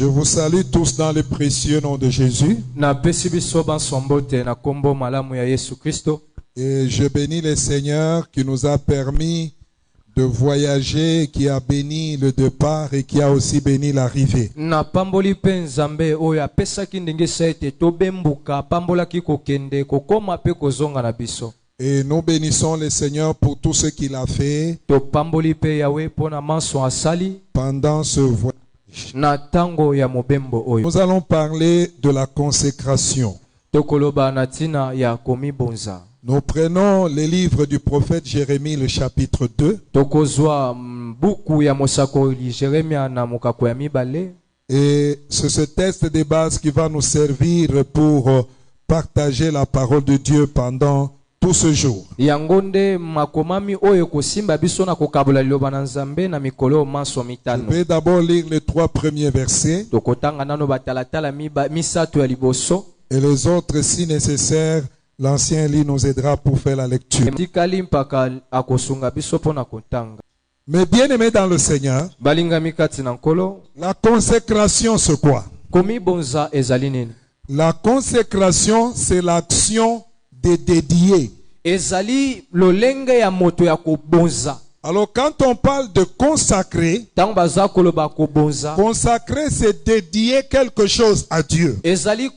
Je vous salue tous dans le précieux nom de Jésus. Et je bénis le Seigneur qui nous a permis de voyager, qui a béni le départ et qui a aussi béni l'arrivée. Et nous bénissons le Seigneur pour tout ce qu'il a fait pendant ce voyage. Nous allons parler de la consécration. Nous prenons les livres du prophète Jérémie, le chapitre 2. Et c'est ce texte de base qui va nous servir pour partager la parole de Dieu pendant tout ce jour. Je vais d'abord lire les 3 premiers versets. Et les autres, si nécessaire, l'ancien lit nous aidera pour faire la lecture. Mais bien aimés dans le Seigneur, la consécration c'est quoi? La consécration, c'est l'action de dédier. Alors quand on parle de consacrer, consacrer c'est dédier quelque chose à Dieu. C'est-à-dire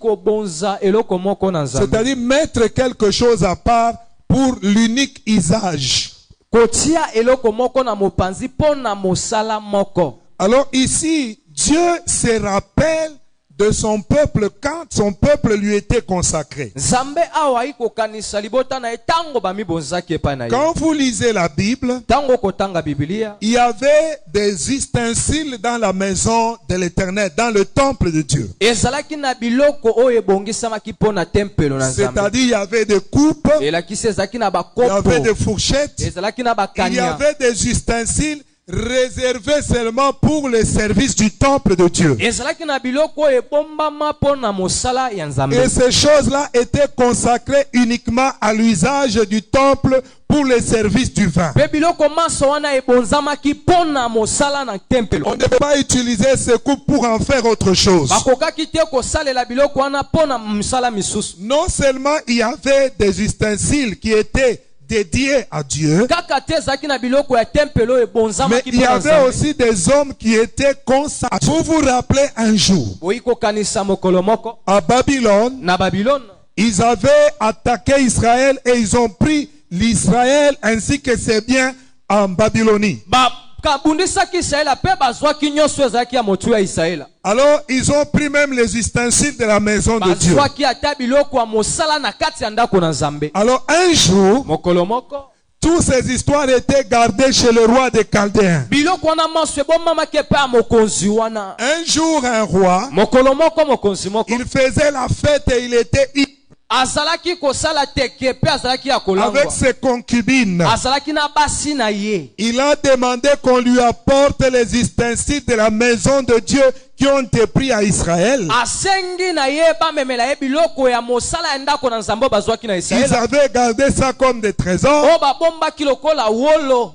mettre quelque chose à part pour l'unique usage. Alors ici, Dieu se rappelle de son peuple quand son peuple lui était consacré. Quand vous lisez la Bible, il y avait des ustensiles dans la maison de l'Éternel, dans le temple de Dieu. C'est-à-dire il y avait des coupes, il y avait des fourchettes, il y avait des ustensiles réservé seulement pour le service du temple de Dieu. Et ces choses-là étaient consacrées uniquement à l'usage du temple pour le service du vin. On ne peut pas utiliser ces coupes pour en faire autre chose. Non seulement il y avait des ustensiles qui étaient dédiés à Dieu, mais il y avait aussi des hommes qui étaient consacrés. Vous vous rappelez un jour, à Babylone, ils avaient attaqué Israël et ils ont pris l'Israël ainsi que ses biens en Babylonie. Alors ils ont pris même les ustensiles de la maison de Dieu. Alors un jour, toutes ces histoires étaient gardées chez le roi des Chaldéens. Un jour, un roi, il faisait la fête et il était avec ses concubines. Il a demandé qu'on lui apporte les ustensiles de la maison de Dieu qui ont été pris à Israël. Ils avaient gardé ça comme des trésors.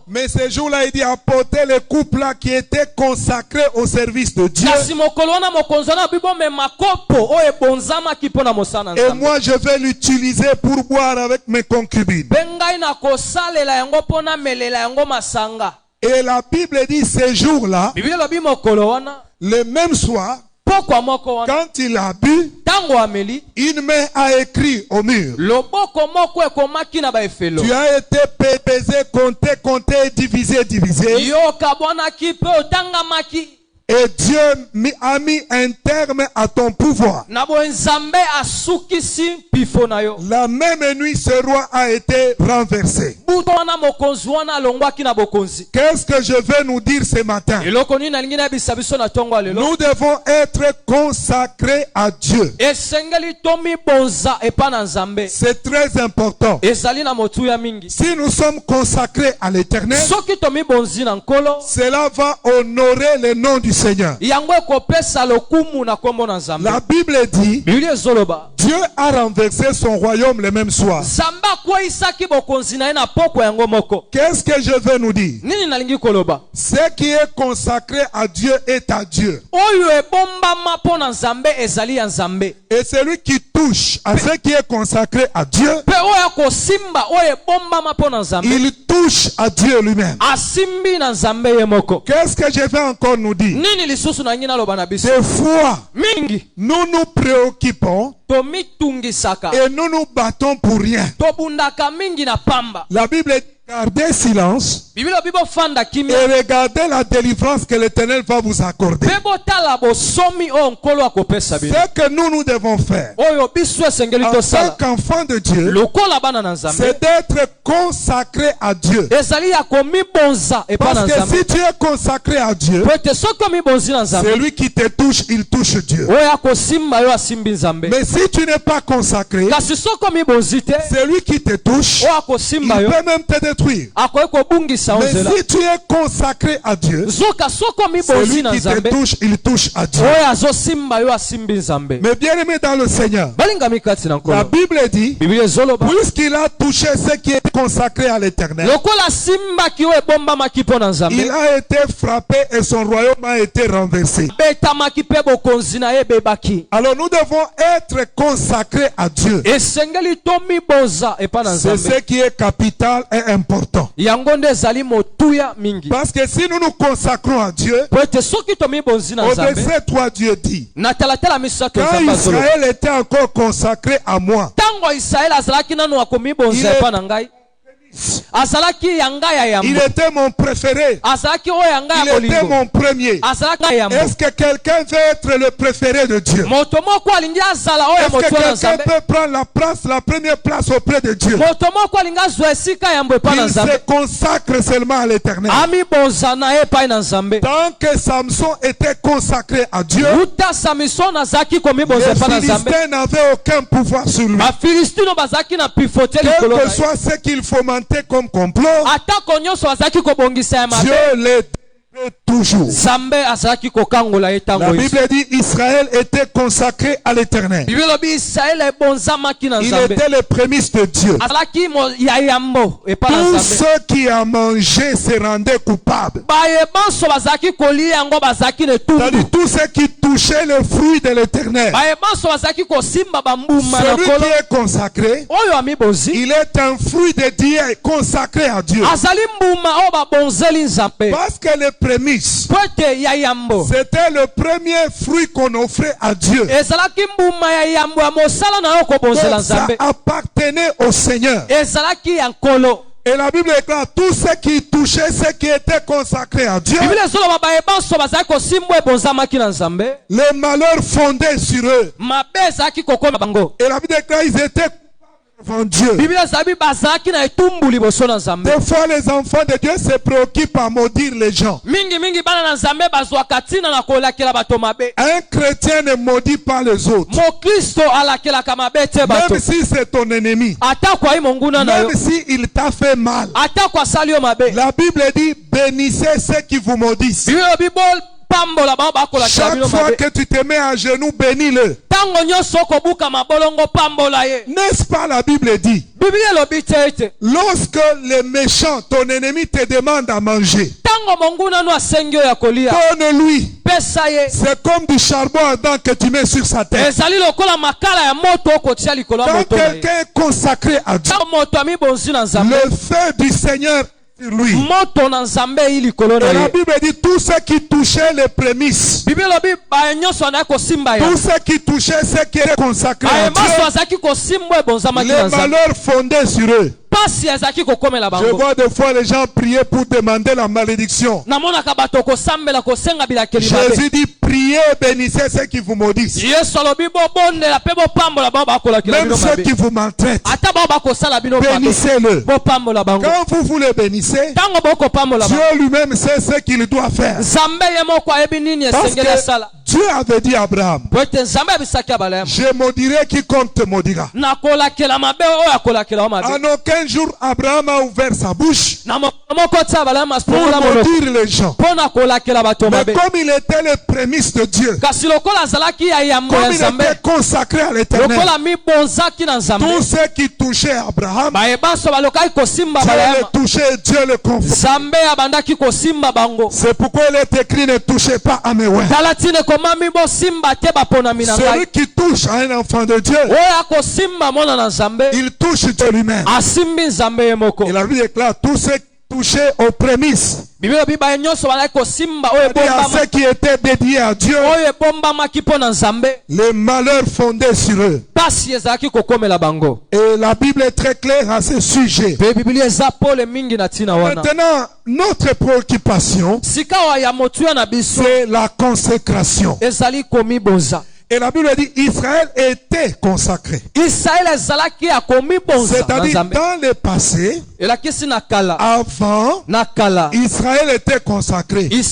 Mais ce jour-là, il dit apporter les coupes là qui étaient consacrées au service de Dieu. Et moi, je vais l'utiliser pour boire avec mes concubines. Et la Bible dit ce jour-là, le même soir, quand il a bu, une main a écrit au mur: tu as été pesé, compté, divisé. Et Dieu a mis un terme à ton pouvoir. La même nuit, ce roi a été renversé. Qu'est-ce que je veux nous dire ce matin? Nous devons être consacrés à Dieu. C'est très important. Si nous sommes consacrés à l'Éternel, cela va honorer le nom du Seigneur. La Bible dit Dieu a renversé son royaume le même soir. Qu'est-ce que je veux nous dire? Ce qui est consacré à Dieu est à Dieu. Et celui qui touche à ce qui est consacré à Dieu, il touche à Dieu lui-même. Qu'est-ce que je vais encore nous dire? Des fois, nous nous préoccupons et nous nous battons pour rien. La Bible dit gardez silence et regardez la délivrance que l'Éternel va vous accorder. Ce que nous devons faire en tant qu'enfants de Dieu, c'est d'être consacré à Dieu. Parce que si tu es consacré à Dieu, celui qui te touche, il touche Dieu. Mais si tu n'es pas consacré, celui qui te touche, il peut même te détruire. Mais si tu es consacré à Dieu, celui qui te touche, il touche à Dieu. Mais bien aimé dans le Seigneur, la Bible dit, puisqu'il a touché ce qui est consacré à l'Éternel, il a été frappé et son royaume a été renversé. Alors nous devons être consacrés à Dieu. C'est ce qui est capital et important. Parce que si nous nous consacrons à Dieu, au verset 3, Dieu dit, quand Israël était encore consacré à moi, il était mon préféré. Il était mon premier. Est-ce que quelqu'un veut être le préféré de Dieu? Est-ce que quelqu'un peut prendre la première place auprès de Dieu? Il se consacre seulement à l'Éternel. Tant que Samson était consacré à Dieu, les Philistins n'avaient aucun pouvoir sur lui. Quel que soit ce qu'il fomentait comme complot, Dieu les toujours. La Bible dit Israël était consacré à l'Éternel. Il était le prémisse de Dieu. Tous ceux qui ont mangé se rendaient coupables. C'est-à-dire tous ceux qui touchaient le fruit de l'Éternel. Celui qui est consacré, il est un fruit de Dieu consacré à Dieu. Parce que le prémisse, c'était le premier fruit qu'on offrait à Dieu. Donc ça appartenait au Seigneur. Et la Bible déclare tous ceux qui touchaient ce qui était consacré à Dieu, les malheurs fondaient sur eux. Et la Bible déclare ils étaient devant Dieu. Des fois les enfants de Dieu se préoccupent à maudire les gens. Un chrétien ne maudit pas les autres. Même si c'est ton ennemi, même si il t'a fait mal, la Bible dit bénissez ceux qui vous maudissent. Chaque fois que tu te mets à genoux, bénis-le. N'est-ce pas la Bible dit? Lorsque les méchants, ton ennemi te demande à manger, donne-lui. C'est comme du charbon ardent que tu mets sur sa tête. Quand quelqu'un est consacré à Dieu, le feu du Seigneur sur lui. Et la Bible dit tous ceux qui touchaient les prémices, tous ceux qui touchaient ce qui est consacré à Dieu, les malheurs fondaient sur eux. Je vois des fois les gens prier pour demander la malédiction. Jésus dit priez, bénissez ceux qui vous maudissent. Même ceux qui vous maltraitent, bénissez-le. Quand vous les bénissez, Dieu lui-même sait ce qu'il doit faire. Parce que Dieu Dieu avait dit à Abraham, je maudirai quiconque te maudira. En aucun jour, Abraham a ouvert sa bouche pour maudire les gens. Mais comme il était le prémisse de Dieu, comme il était consacré à l'Éternel, tout ce qui touchait Abraham, ça allait toucher, Dieu le confirme. C'est pourquoi il est écrit, ne touchez pas à mes oins. Celui qui touche à un enfant de Dieu, il touche Dieu lui-même. Et la Bible déclare, tous ceux touchés aux prémices, c'est-à-dire à ceux qui étaient dédiés à Dieu, les malheurs fondaient sur eux. Et la Bible est très claire à ce sujet. Maintenant, notre préoccupation, c'est la consécration. Et la Bible dit Israël était consacré. C'est-à-dire dans le passé, avant, Israël était consacré. Mais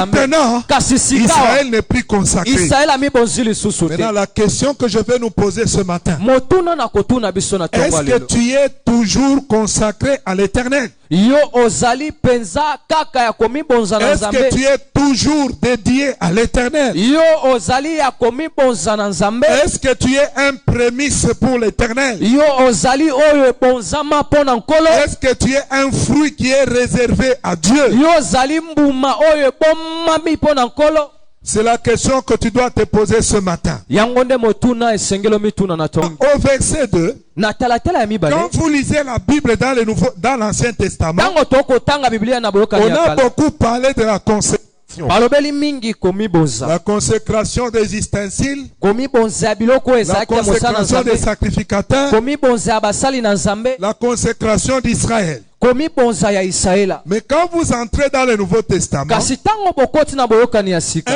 maintenant, Israël n'est plus consacré. Maintenant, la question que je vais nous poser ce matin, est-ce que tu es toujours consacré à l'Éternel? Est-ce que tu es toujours dédié à l'Éternel? Est-ce que tu es un prémisse pour l'Éternel? Est-ce que tu es un fruit qui est réservé à Dieu? C'est la question que tu dois te poser ce matin. Au verset 2, quand vous lisez la Bible dans l'Ancien Testament, on a beaucoup parlé de la consécration. La consécration des ustensiles, la consécration des sacrificateurs, la consécration d'Israël. Mais quand vous entrez dans le Nouveau Testament, un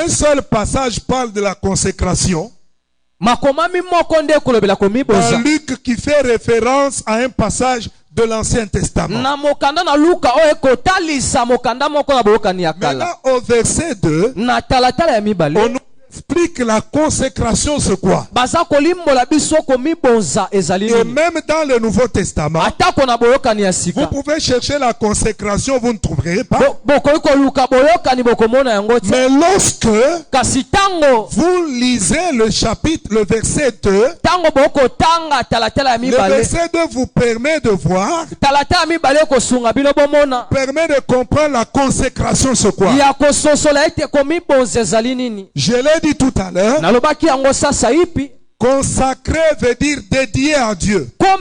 seul passage parle de la consécration. Dans Luc qui fait référence à un passage de l'Ancien Testament. Maintenant au verset 2, on nous explique la consécration c'est quoi. Et même dans le Nouveau Testament, vous pouvez chercher la consécration, vous ne trouverez pas. Mais lorsque vous lisez le chapitre, le verset 2, le verset 2 vous permet de voir, permet de comprendre la consécration c'est quoi. Je l'ai dit tout à l'heure, consacré veut dire dédié à Dieu. C'est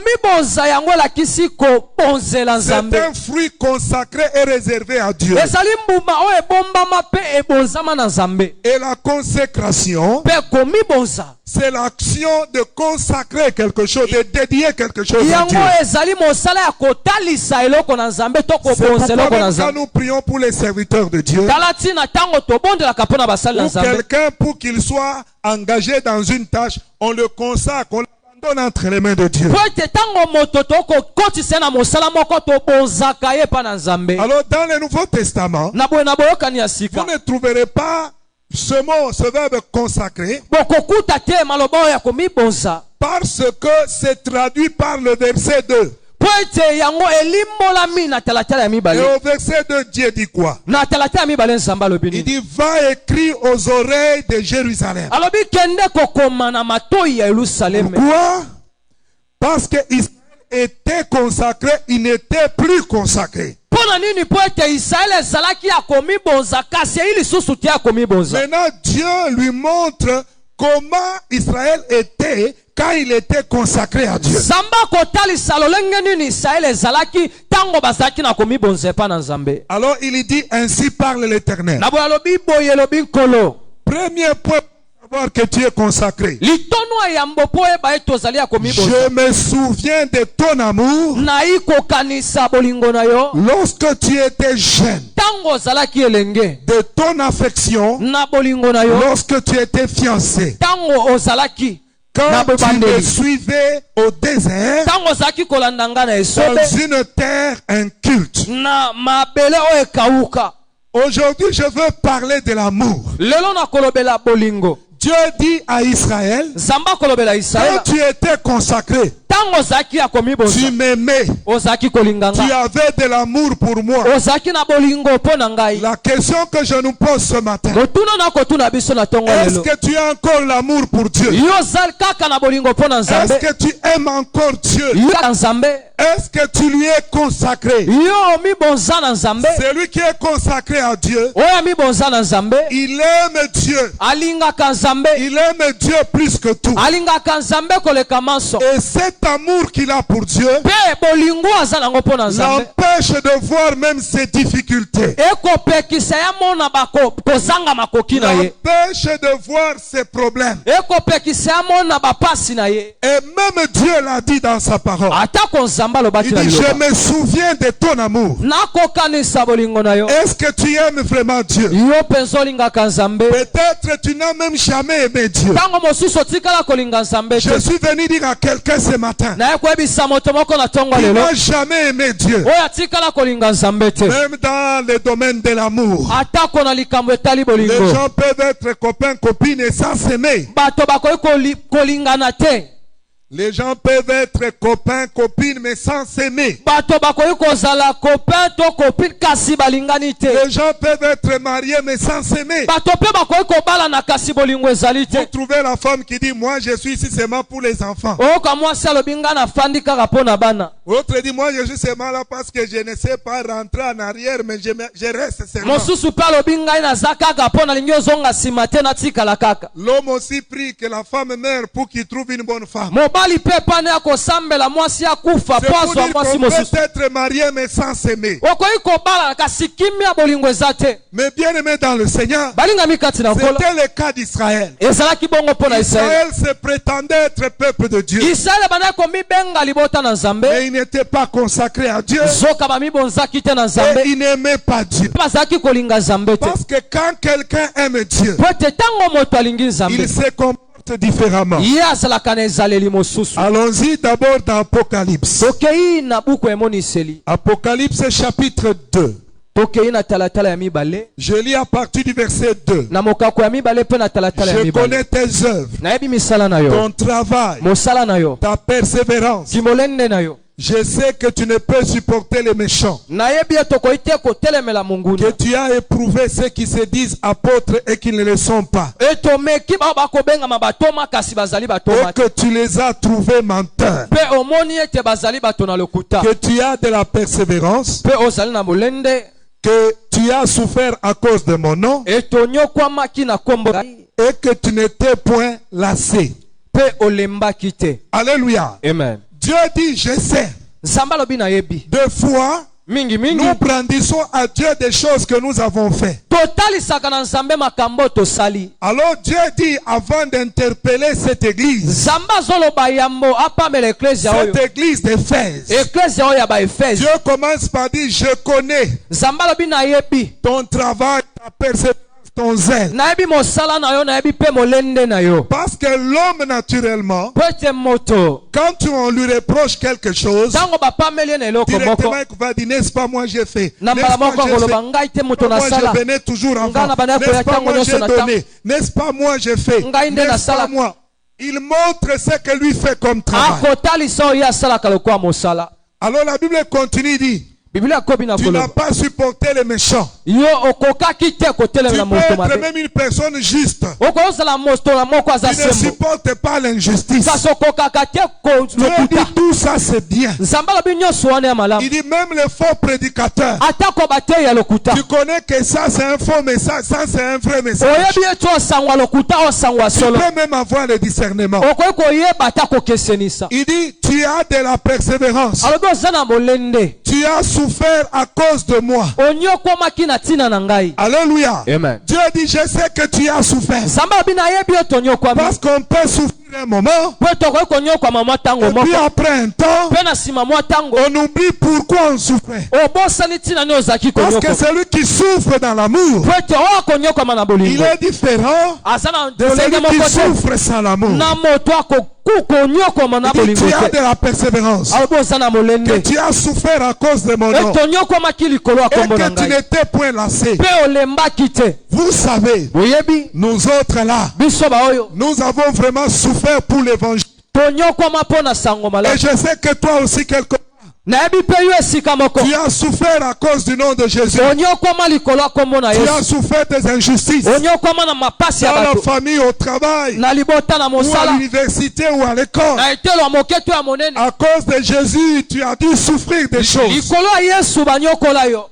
un fruit consacré et réservé à Dieu. Et la consécration, c'est l'action de consacrer quelque chose, de dédier quelque chose à Dieu. C'est pourquoi quand nous prions pour les serviteurs de Dieu, ou quelqu'un pour qu'il soit engagé dans une tâche, on le consacre, on l'abandonne entre les mains de Dieu. Alors dans le Nouveau Testament, vous ne trouverez pas ce mot, ce verbe consacré, parce que c'est traduit par le verset 2. Et au verset 2, Dieu dit quoi? Il dit, va écrire aux oreilles de Jérusalem. Pourquoi? Parce que Israël était consacré, il n'était plus consacré. Maintenant, Dieu lui montre comment Israël était quand il était consacré à Dieu. Alors il dit, ainsi parle l'Éternel. Premier point pour savoir que tu es consacré. Je me souviens de ton amour lorsque tu étais jeune, de ton affection lorsque tu étais fiancé, quand tu me suivais au désert, dans une terre inculte. Aujourd'hui, je veux parler de l'amour. Dieu dit à Israël, quand tu étais consacré, tu m'aimais, tu avais de l'amour pour moi. La question que je nous pose ce matin, est-ce que tu as encore l'amour pour Dieu? Est-ce que tu aimes encore Dieu? Est-ce que tu lui es consacré? Celui qui est consacré à Dieu, il aime Dieu. Il aime Dieu plus que tout. Et cet amour qu'il a pour Dieu l'empêche de voir même ses difficultés. L'empêche de voir ses problèmes. Et même Dieu l'a dit dans sa parole. Il dit, je me souviens de ton amour. Est-ce que tu aimes vraiment Dieu? Peut-être tu n'as même jamais aimé Dieu. Je suis venu dire à quelqu'un ce matin, il n'a jamais aimé Dieu. Même dans le domaine de l'amour, les gens peuvent être copains, copines et sans s'aimer. Les gens peuvent être copains, copines, mais sans s'aimer. Les gens peuvent être mariés, mais sans s'aimer. Vous trouvez la femme qui dit, moi je suis ici seulement pour les enfants. L'autre dit, moi je suis seulement là parce que je ne sais pas rentrer en arrière, mais je reste seulement. L'homme aussi prie que la femme meure pour qu'il trouve une bonne femme. C'est pour dire qu'on peut être marié mais sans s'aimer. Mais bien aimé dans le Seigneur, c'était le cas d'Israël. Israël se prétendait être peuple de Dieu, mais il n'était pas consacré à Dieu et il n'aimait pas Dieu. Parce que quand quelqu'un aime Dieu, il se comporte différemment. Allons-y d'abord dans Apocalypse. Apocalypse chapitre 2. Je lis à partir du verset 2. Je connais tes œuvres, ton travail, ta persévérance. Je sais que tu ne peux supporter les méchants, que tu as éprouvé ceux qui se disent apôtres et qui ne le sont pas, et que tu les as trouvés menteurs, que tu as de la persévérance, que tu as souffert à cause de mon nom, et que tu n'étais point lassé. Alléluia. Amen. Dieu dit, je sais. Deux fois, nous brandissons à Dieu des choses que nous avons faites. Alors Dieu dit, avant d'interpeller cette église d'Éphèse, Dieu commence par dire, je connais ton travail, ta persévérance, ton zèle. Parce que l'homme naturellement, quand on lui reproche quelque chose, directement il va dire, n'est-ce pas moi j'ai fait, n'est-ce pas moi je venais toujours avant, n'est-ce pas moi j'ai donné, n'est-ce pas moi j'ai fait, n'est-ce pas moi. Il montre ce que lui fait comme travail. Alors la Bible continue, dit, tu n'as pas supporté les méchants. Tu peux être même une personne juste. Tu ne supportes pas l'injustice. Dieu dit tout ça c'est bien. Il dit même les faux prédicateurs. Tu connais que ça c'est un faux message, ça c'est un vrai message. Tu peux même avoir le discernement. Il dit tu as de la persévérance. Tu as souffert à cause de moi. Alléluia. Amen. Dieu dit je sais que tu as souffert. Parce qu'on peut souffrir un moment, et puis après un temps, on oublie pourquoi on souffrait. Parce que celui qui souffre dans l'amour, il est différent de celui qui souffre sans l'amour. Tu as de la persévérance, que tu as souffert à cause de mon nom, et que tu n'étais point lassé. Vous savez, nous autres là, nous avons vraiment souffert pour l'évangile. Et je sais que toi aussi quelque part, tu as souffert à cause du nom de Jésus. Tu as souffert des injustices dans la famille, au travail, ou à l'université ou à l'école. À cause de Jésus, tu as dû souffrir des choses.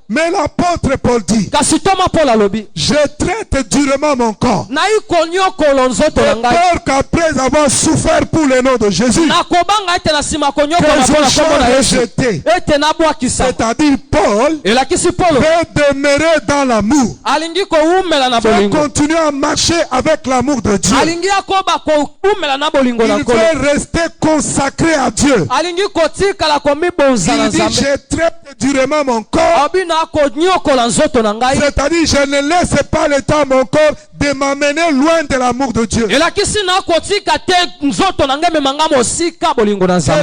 Mais l'apôtre Paul dit, je traite durement mon corps, de peur qu'après avoir souffert pour le nom de Jésus, que je sois rejeté. C'est-à-dire Paul veut demeurer dans l'amour, veut continuer à marcher avec l'amour de Dieu. Il veut rester consacré à Dieu. Il dit, je traite durement mon corps, c'est-à-dire je ne laisse pas le temps mon corps de m'amener loin de l'amour de Dieu. Que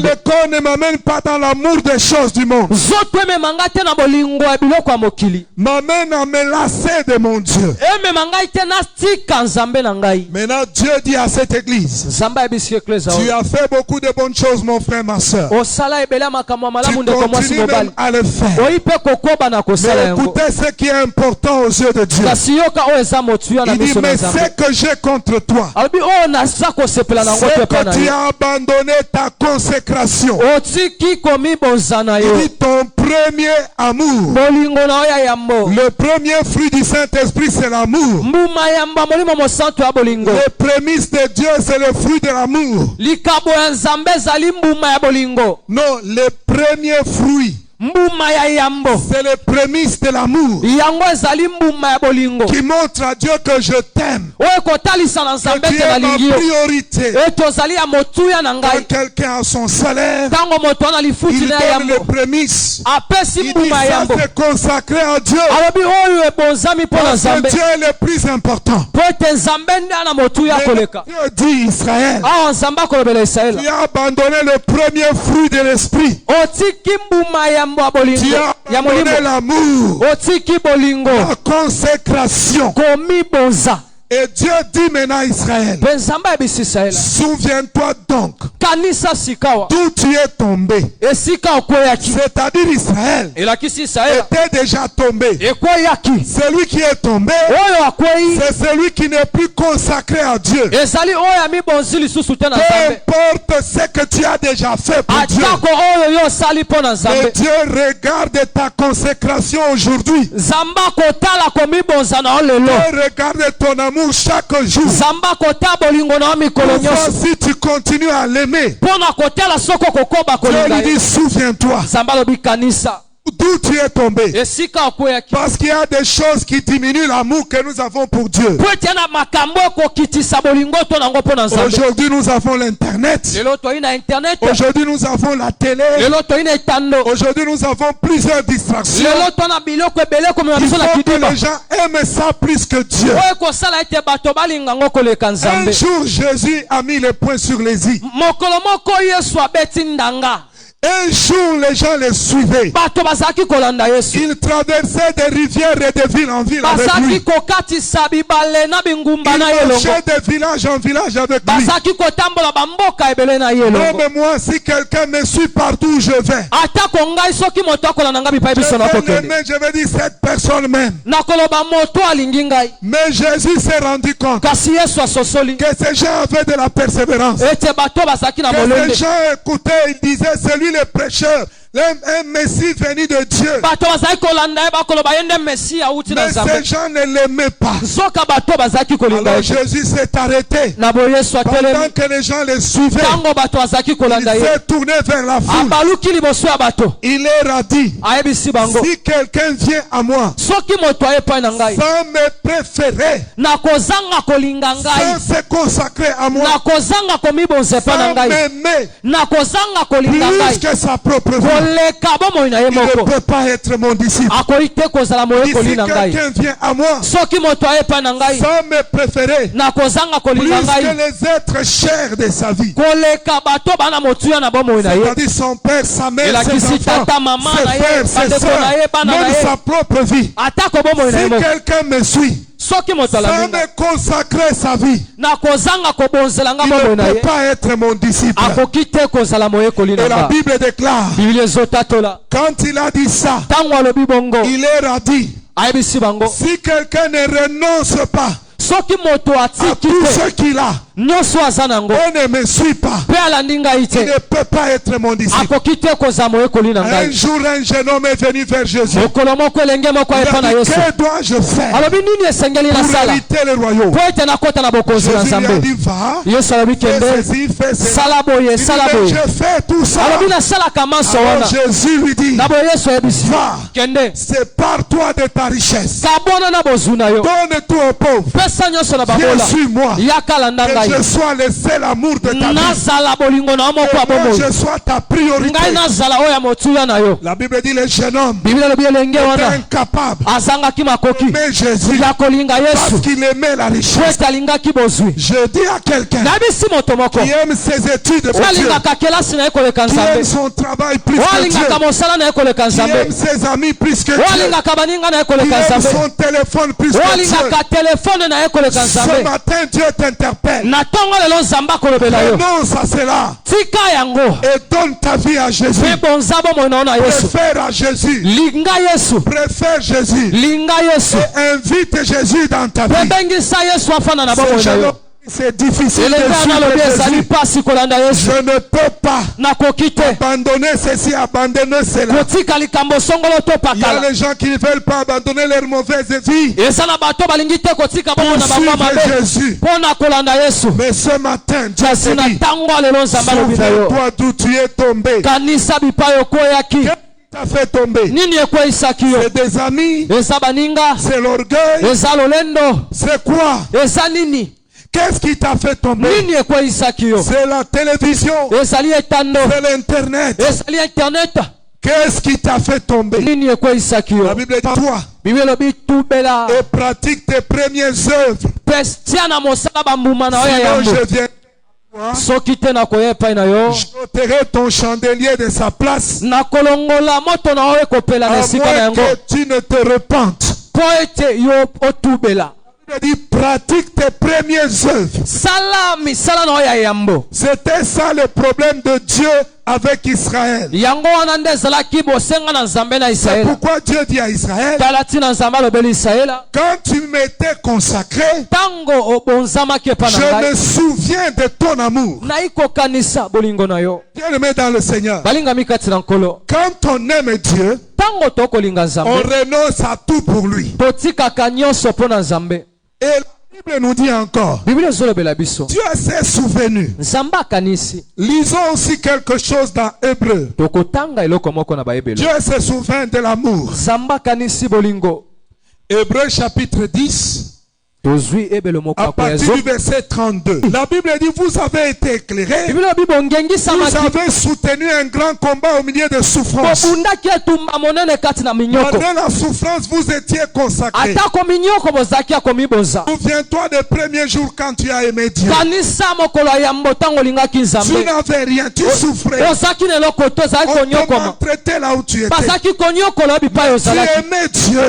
le corps ne m'amène pas dans l'amour des choses du monde, m'amène à me lasser de mon Dieu. Maintenant Dieu dit à cette église, tu as fait beaucoup de bonnes choses mon frère, ma soeur. Tu continues même à le faire. Mais écoutez ce qui est important aux yeux de Dieu. Il dit, mais ce que j'ai contre toi, c'est que tu as abandonné ta consécration. Il dit ton premier amour. Le premier fruit du Saint-Esprit, c'est l'amour. Les prémices de Dieu, c'est le fruit de l'amour. Non, le premier fruit, c'est les prémices de l'amour qui montre à Dieu que je t'aime, que tu es ma priorité. Quand quelqu'un a son salaire, il donne les prémices. Il dit ça, c'est consacré à Dieu, parce que Dieu est le plus important. Mais Dieu dit Israël, tu as abandonné le premier fruit de l'esprit. Tu as abandonné l'amour, la consécration. Et Dieu dit maintenant à Israël, souviens-toi donc d'où tu es tombé. C'est-à-dire Israël était déjà tombé. Celui qui est tombé, c'est celui qui n'est plus consacré à Dieu. Peu importe ce que tu as déjà fait pour Dieu, mais Dieu regarde ta consécration aujourd'hui. Dieu regarde ton amour chaque jour. Si tu continues à l'aimer, Dieu lui dit, souviens-toi d'où tu es tombé. Parce qu'il y a des choses qui diminuent l'amour que nous avons pour Dieu. Aujourd'hui nous avons l'internet. Aujourd'hui nous avons la télé. Aujourd'hui nous avons plusieurs distractions. Il faut que les gens aiment ça plus que Dieu. Un jour Jésus a mis le point sur les i. Un jour, les gens les suivaient. Ils traversaient des rivières et de ville en ville avec lui. Ils marchaient de village en village avec lui. Même moi, si quelqu'un me suit partout où je vais, je vais dire cette personne même. Mais Jésus s'est rendu compte que ces gens avaient de la persévérance. Que ces gens écoutaient, ils disaient, celui le prêcheur un Messie venu de Dieu. Mais ces gens ne l'aimaient pas. Alors Jésus s'est arrêté. Pendant que les gens les suivaient, il s'est tourné vers la foule. Il leur a dit, si quelqu'un vient à moi sans me préférer, sans se consacrer à moi, sans m'aimer plus que sa propre vie, il ne peut pas être mon disciple. Si quelqu'un vient à moi sans me préférer plus que les êtres chers de sa vie, c'est-à-dire son père, sa mère, ses enfants, ses frères, ses soeurs, même sa propre vie. Si quelqu'un me suit sans me consacrer sa vie, il ne peut pas être mon disciple. Et la Bible déclare, quand il a dit ça, il leur a dit, si quelqu'un ne renonce pas à tout ce qu'il a, on ne me suit pas, il ne peut pas être mon disciple. Un jour, un jeune homme est venu vers Jésus. Il a dit, que dois-je faire pour hériter le royaume? Jésus lui a dit, va, fais ceci, fais cela. Il dit, mais je fais tout ça. Alors Jésus lui dit, va, sépare-toi de ta richesse, donne tout aux pauvres, viens suis-moi, que je sois le seul amour de ta vie, que je sois ta priorité. La Bible dit, le jeune homme était incapable d'aimer Jésus parce qu'il aimait la richesse. Je dis à quelqu'un qui aime ses études pour Dieu, qui aime son travail plus que Dieu, qui aime ses amis plus que Dieu, qui aime son téléphone plus que Dieu, ce matin Dieu t'interpelle. Renonce à cela et donne ta vie à Jésus. Préfère à Jésus. Préfère Jésus et invite Jésus dans ta vie. C'est difficile de suivre Jésus. Je ne peux pas abandonner ceci, abandonner cela. Il y a les gens qui ne veulent pas abandonner leur mauvaise vie pour suivre Jésus. Mais ce matin, Dieu te dit, souviens-toi d'où tu es tombé. Qu'est-ce qui t'a fait tomber? C'est des amis, c'est l'orgueil, c'est quoi? Qu'est-ce qui t'a fait tomber? C'est la télévision, c'est l'internet. Qu'est-ce qui t'a fait tomber? La Bible dit, toi, et pratique tes premières œuvres. Sinon je viens. J'ôterai ton chandelier de sa place, à moins que tu ne te repentes. Il dit, pratique tes premières œuvres. C'était ça le problème de Dieu avec Israël. C'est pourquoi Dieu dit à Israël, quand tu m'étais consacré, je me souviens de ton amour. Bien-aimé dans le Seigneur, quand on aime Dieu, on renonce à tout pour lui. Et la Bible nous dit encore, Dieu s'est souvenu. Lisons aussi quelque chose dans Hébreu. Dieu se souvient de l'amour. Hébreu chapitre 10. À partir du verset 32, la Bible dit, vous avez été éclairés, vous avez soutenu un grand combat au milieu de souffrances. Malgré la souffrance, vous étiez consacrés. Souviens-toi des premiers jours quand tu as aimé Dieu. Tu n'avais rien, tu souffrais. On te maltraitait là où tu étais. Tu aimais Dieu.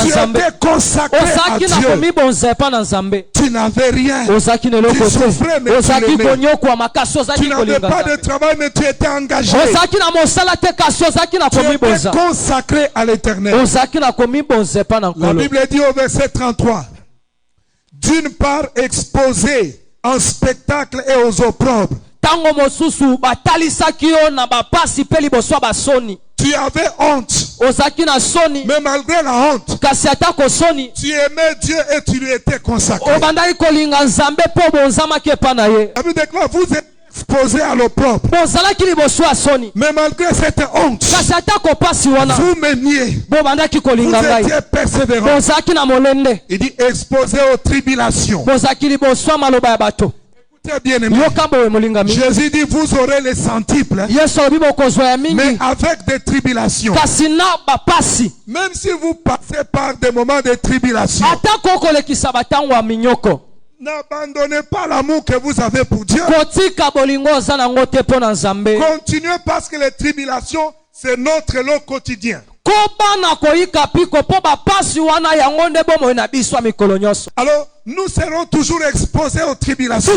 Tu étais consacré à Dieu. Tu n'avais rien. Tu souffrais, mais tu l'aimais. Tu n'avais pas de travail, mais tu étais engagé. Tu étais consacré à l'Éternel. La Bible dit au verset 33, d'une part exposé en spectacle et aux opprobres, tango mosusu batalisaki yo na bapasi pe liboso ya basoni. Tu avais honte. Ozaki na soni. Mais malgré la honte, kasi atako soni, tu aimais Dieu et tu lui étais consacré. Obandaki kolinga Nzambe po bonzamaki epa na ye. La Bible déclare, vous êtes exposé à l'opprobre. Bozalaki liboso ya soni. Mais malgré cette honte, kasi atako pasi wana, vous m'aimiez. Bobandaki Vous kolinga ngai. étiez persévérant. Bozalaki na molende. Il dit exposé aux tribulations. Bozalaki liboso ya maloba ya bato. Bien aimé. Jésus dit vous aurez les centiples, mais avec des tribulations. Même si vous passez par des moments de tribulation, n'abandonnez pas l'amour que vous avez pour Dieu. Continuez parce que les tribulations, c'est notre lot quotidien. Alors, nous serons toujours exposés aux tribulations.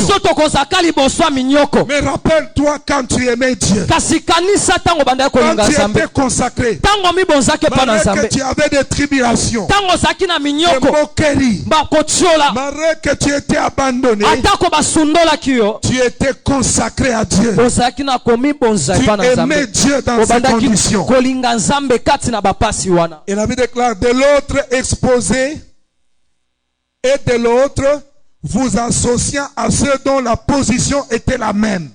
Mais rappelle-toi quand tu aimais Dieu. Quand tu étais consacré. Malgré que tu avais des tribulations. Des moqueries. Malgré que tu étais abandonné. Tu étais consacré à Dieu. Tu aimais Dieu dans ces conditions. Et la Bible déclare de l'autre exposé et de l'autre vous associant à ceux dont la position était la même.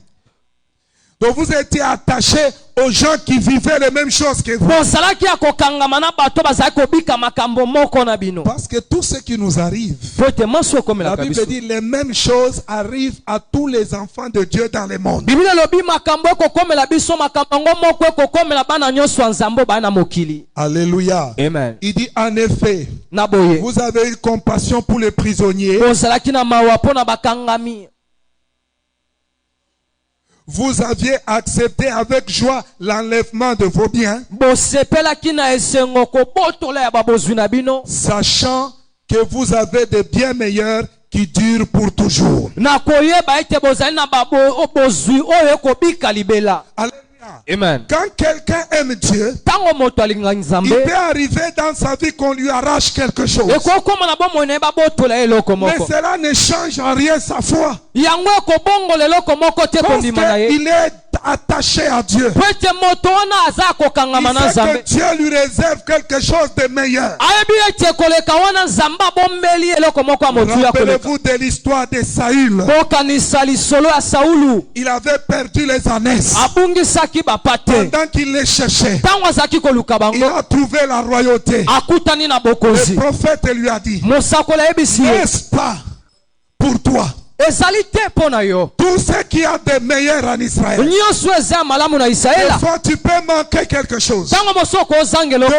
Donc vous étiez attachés aux gens qui vivaient les mêmes choses que vous. Parce que tout ce qui nous arrive, la Bible dit les mêmes choses arrivent à tous les enfants de Dieu dans le monde. Alléluia. Amen. Il dit en effet, vous avez eu compassion pour les prisonniers. Vous aviez accepté avec joie l'enlèvement de vos biens, sachant que vous avez des biens meilleurs qui durent pour toujours. Amen. Quand quelqu'un aime Dieu, il peut arriver dans sa vie qu'on lui arrache quelque chose. Mais cela ne change en rien sa foi. Parce qu'il est attaché à Dieu. Il sait que Dieu lui réserve quelque chose de meilleur. Rappelez-vous de l'histoire de Saül. Il avait perdu les ânesses. Pendant qu'il les cherchait, il a trouvé la royauté. Le prophète lui a dit, n'est-ce pas pour toi tout ce qu'il y a de meilleur en Israël? Des fois tu peux manquer quelque chose. Des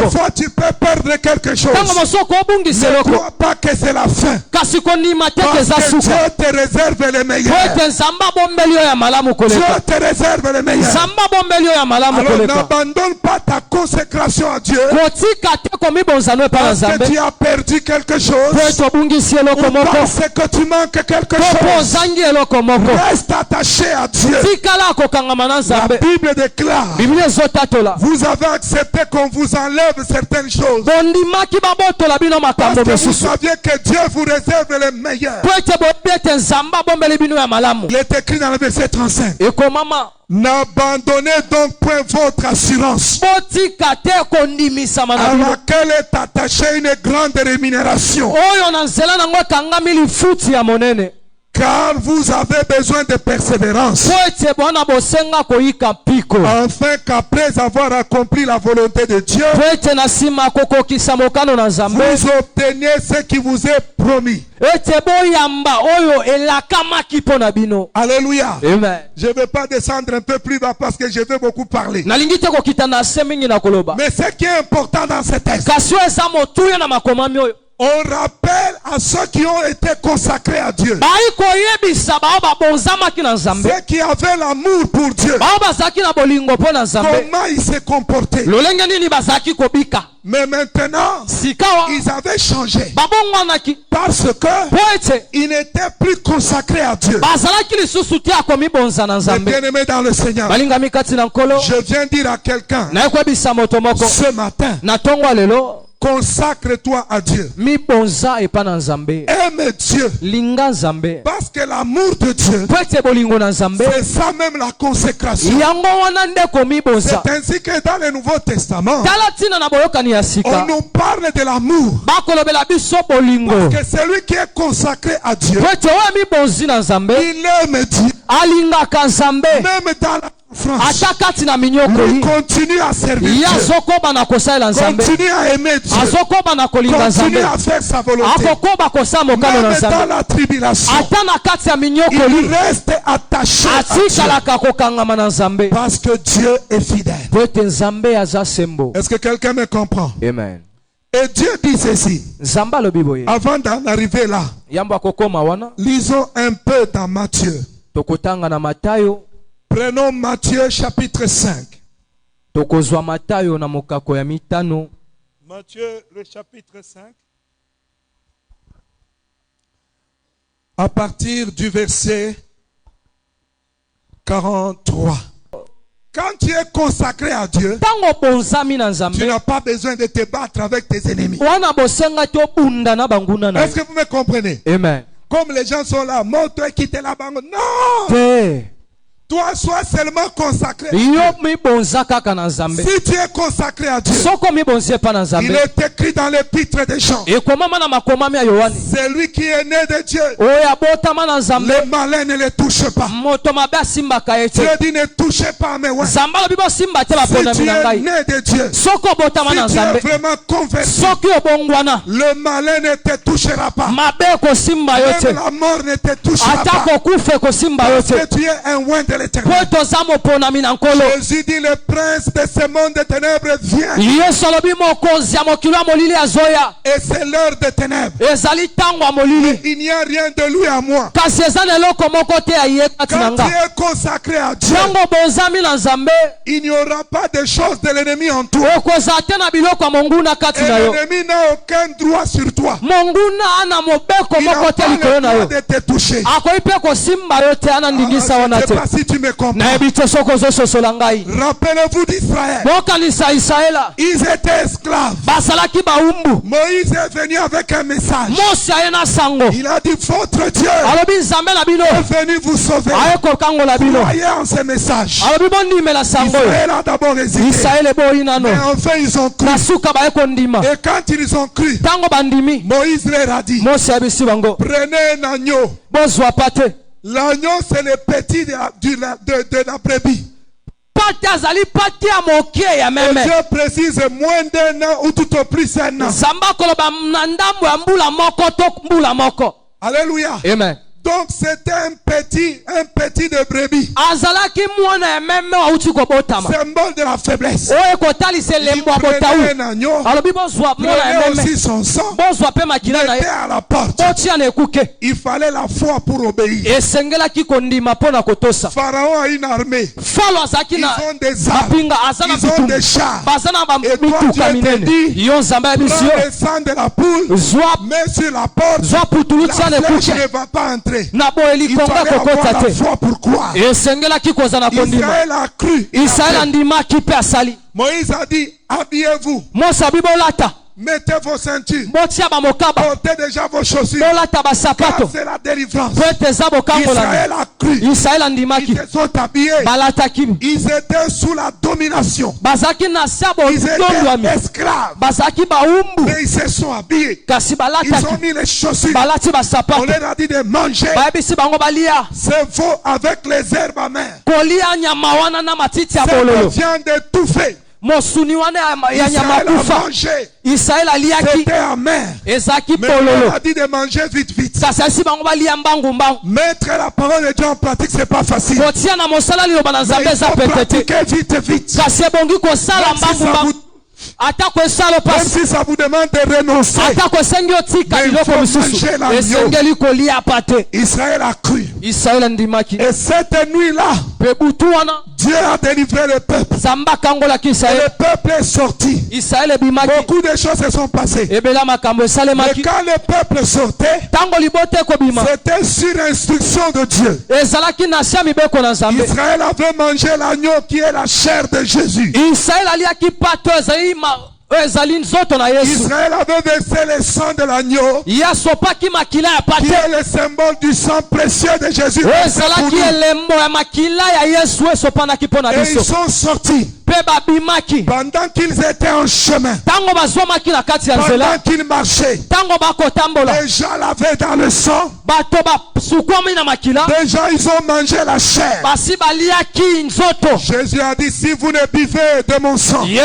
fois tu peux perdre quelque chose. Ne crois pas que c'est la fin. Parce que Dieu te réserve le meilleur. Dieu te réserve le meilleur. Alors n'abandonne pas ta consécration à Dieu. Parce que tu as perdu quelque chose. Ou parce que tu manques quelque chose. Reste attaché à Dieu. La Bible déclare, vous avez accepté qu'on vous enlève certaines choses parce que vous saviez que Dieu vous réserve le meilleur. Il est écrit dans le verset 35. N'abandonnez donc point votre assurance à laquelle est attachée une grande rémunération. Car vous avez besoin de persévérance, afin qu'après avoir accompli la volonté de Dieu, vous obteniez ce qui vous est promis. Alléluia. Amen. Je ne vais pas descendre un peu plus bas parce que je vais beaucoup parler. Mais ce qui est important dans ce texte, on rappelle à ceux qui ont été consacrés à Dieu, ceux qui avaient l'amour pour Dieu, comment ils se comportaient. Mais maintenant, ils avaient changé parce que ils n'étaient plus consacrés à Dieu. Bien-aimé dans le Seigneur, je viens dire à quelqu'un ce matin, consacre-toi à Dieu. Aime Dieu. Parce que l'amour de Dieu, c'est ça même la consécration. C'est ainsi que dans le Nouveau Testament, on nous parle de l'amour. Parce que celui qui est consacré à Dieu, il aime Dieu. Même dans la lui continue à servir Dieu. Continue à aimer Dieu. Continue à faire sa volonté. Même dans la tribulation, il reste attaché à Dieu. Parce que Dieu est fidèle. Est-ce que quelqu'un me comprend? Amen. Et Dieu dit ceci. Avant d'en arriver là, lisons un peu dans Matthieu. Prenons Matthieu chapitre 5. Matthieu le chapitre 5. À partir du verset 43. Quand tu es consacré à Dieu, tu n'as pas besoin de te battre avec tes ennemis. Est-ce que vous me comprenez? Amen. Comme les gens sont là, monte-toi et quitte la banque. Non! Toi, sois seulement consacré à Dieu. Si tu es consacré à Dieu, il est écrit dans l'épître des Jean. Celui qui est né de Dieu, les malins ne le touchent pas. Dieu dit ne touchez pas mes oreilles. Si tu es né de Dieu, si tu es vraiment converti, le malin ne te touchera pas. Même la mort ne te touchera pas. Parce que tu es un oint de l'Éternel. Jésus dit le prince de ce monde de ténèbres vient. Et c'est l'heure de ténèbres. Mais il n'y a rien de lui à moi. Quand tu es consacré à Dieu, il n'y aura pas de choses de l'ennemi en toi. Et l'ennemi n'a aucun droit sur toi. Il n'a pas le droit de te toucher. Je ne sais pas si tu me comprends. Rappelez-vous d'Israël. Ils étaient esclaves. Moïse est venu avec un message. Il a dit votre Dieu est venu vous sauver. Croyez en ce message. Israël a d'abord hésité. Mais enfin ils ont cru. Et quand ils ont cru, Moïse leur a dit, prenez un agneau. L'agneau c'est le petit de la brebis. Et Dieu précise moins d'un an ou tout au plus un an. Alléluia. Amen. Donc c'était un petit de brebis. Symbole de la faiblesse. Il prenait un agneau, prenait aussi son sang, mettait à la porte. Il fallait la foi pour obéir. Pharaon a une armée. Ils ont des armes. Ils ont des chars. Et toi Dieu te dit, prends le sang de la poule, mets sur la porte, la flèche ne va pas entrer. Il fallait avoir la foi pour croire. Israël a cru. Moïse a dit, habillez-vous. Mettez vos ceintures. Portez déjà vos chaussures. Car c'est la délivrance. Israël a cru. Ils se sont habillés. Ils étaient sous la domination. Ils étaient esclaves. Mais ils se sont habillés. Ils ont mis les chaussures. On leur a dit de manger. C'est faux avec les herbes amères. C'est la viande étouffée. Israël a c'était amer. Mais on a dit de manger vite. Mettre la parole de Dieu en pratique, c'est pas facile. Mais il faut pratiquer vite. Même si ça vous demande de renoncer, mais il faut manger l'agneau. Israël a cru. Et cette nuit-là, Dieu a délivré le peuple. Et le peuple est sorti. Beaucoup de choses se sont passées. Mais quand le peuple sortait, c'était sur instruction de Dieu. Israël avait mangé l'agneau qui est la chair de Jésus. Israël avait versé le sang de l'agneau, qui est le symbole du sang précieux de Jésus. Et ils sont sortis. Pendant qu'ils étaient en chemin, pendant qu'ils marchaient, déjà l'avaient dans le sang. Déjà ils ont mangé la chair. Jésus a dit, si vous ne buvez de mon sang, si vous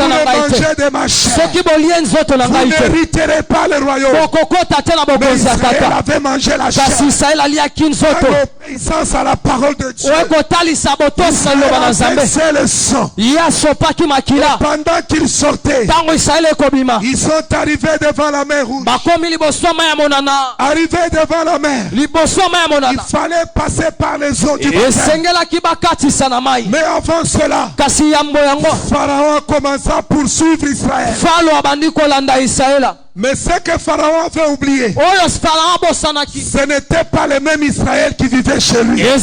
ne mangez de ma chair, vous n'hériterez pas le royaume. Mais Israël avait mangé la chair en obéissance à la parole de Dieu. C'est le sang. Pendant qu'ils sortaient, ils sont arrivés devant la mer rouge. Arrivés devant la mer, il fallait passer par les eaux du baptême. Mais avant cela, Pharaon a commencé à poursuivre Israël. Mais ce que Pharaon avait oublié, ce n'était pas le même Israël qui vivait chez lui. C'était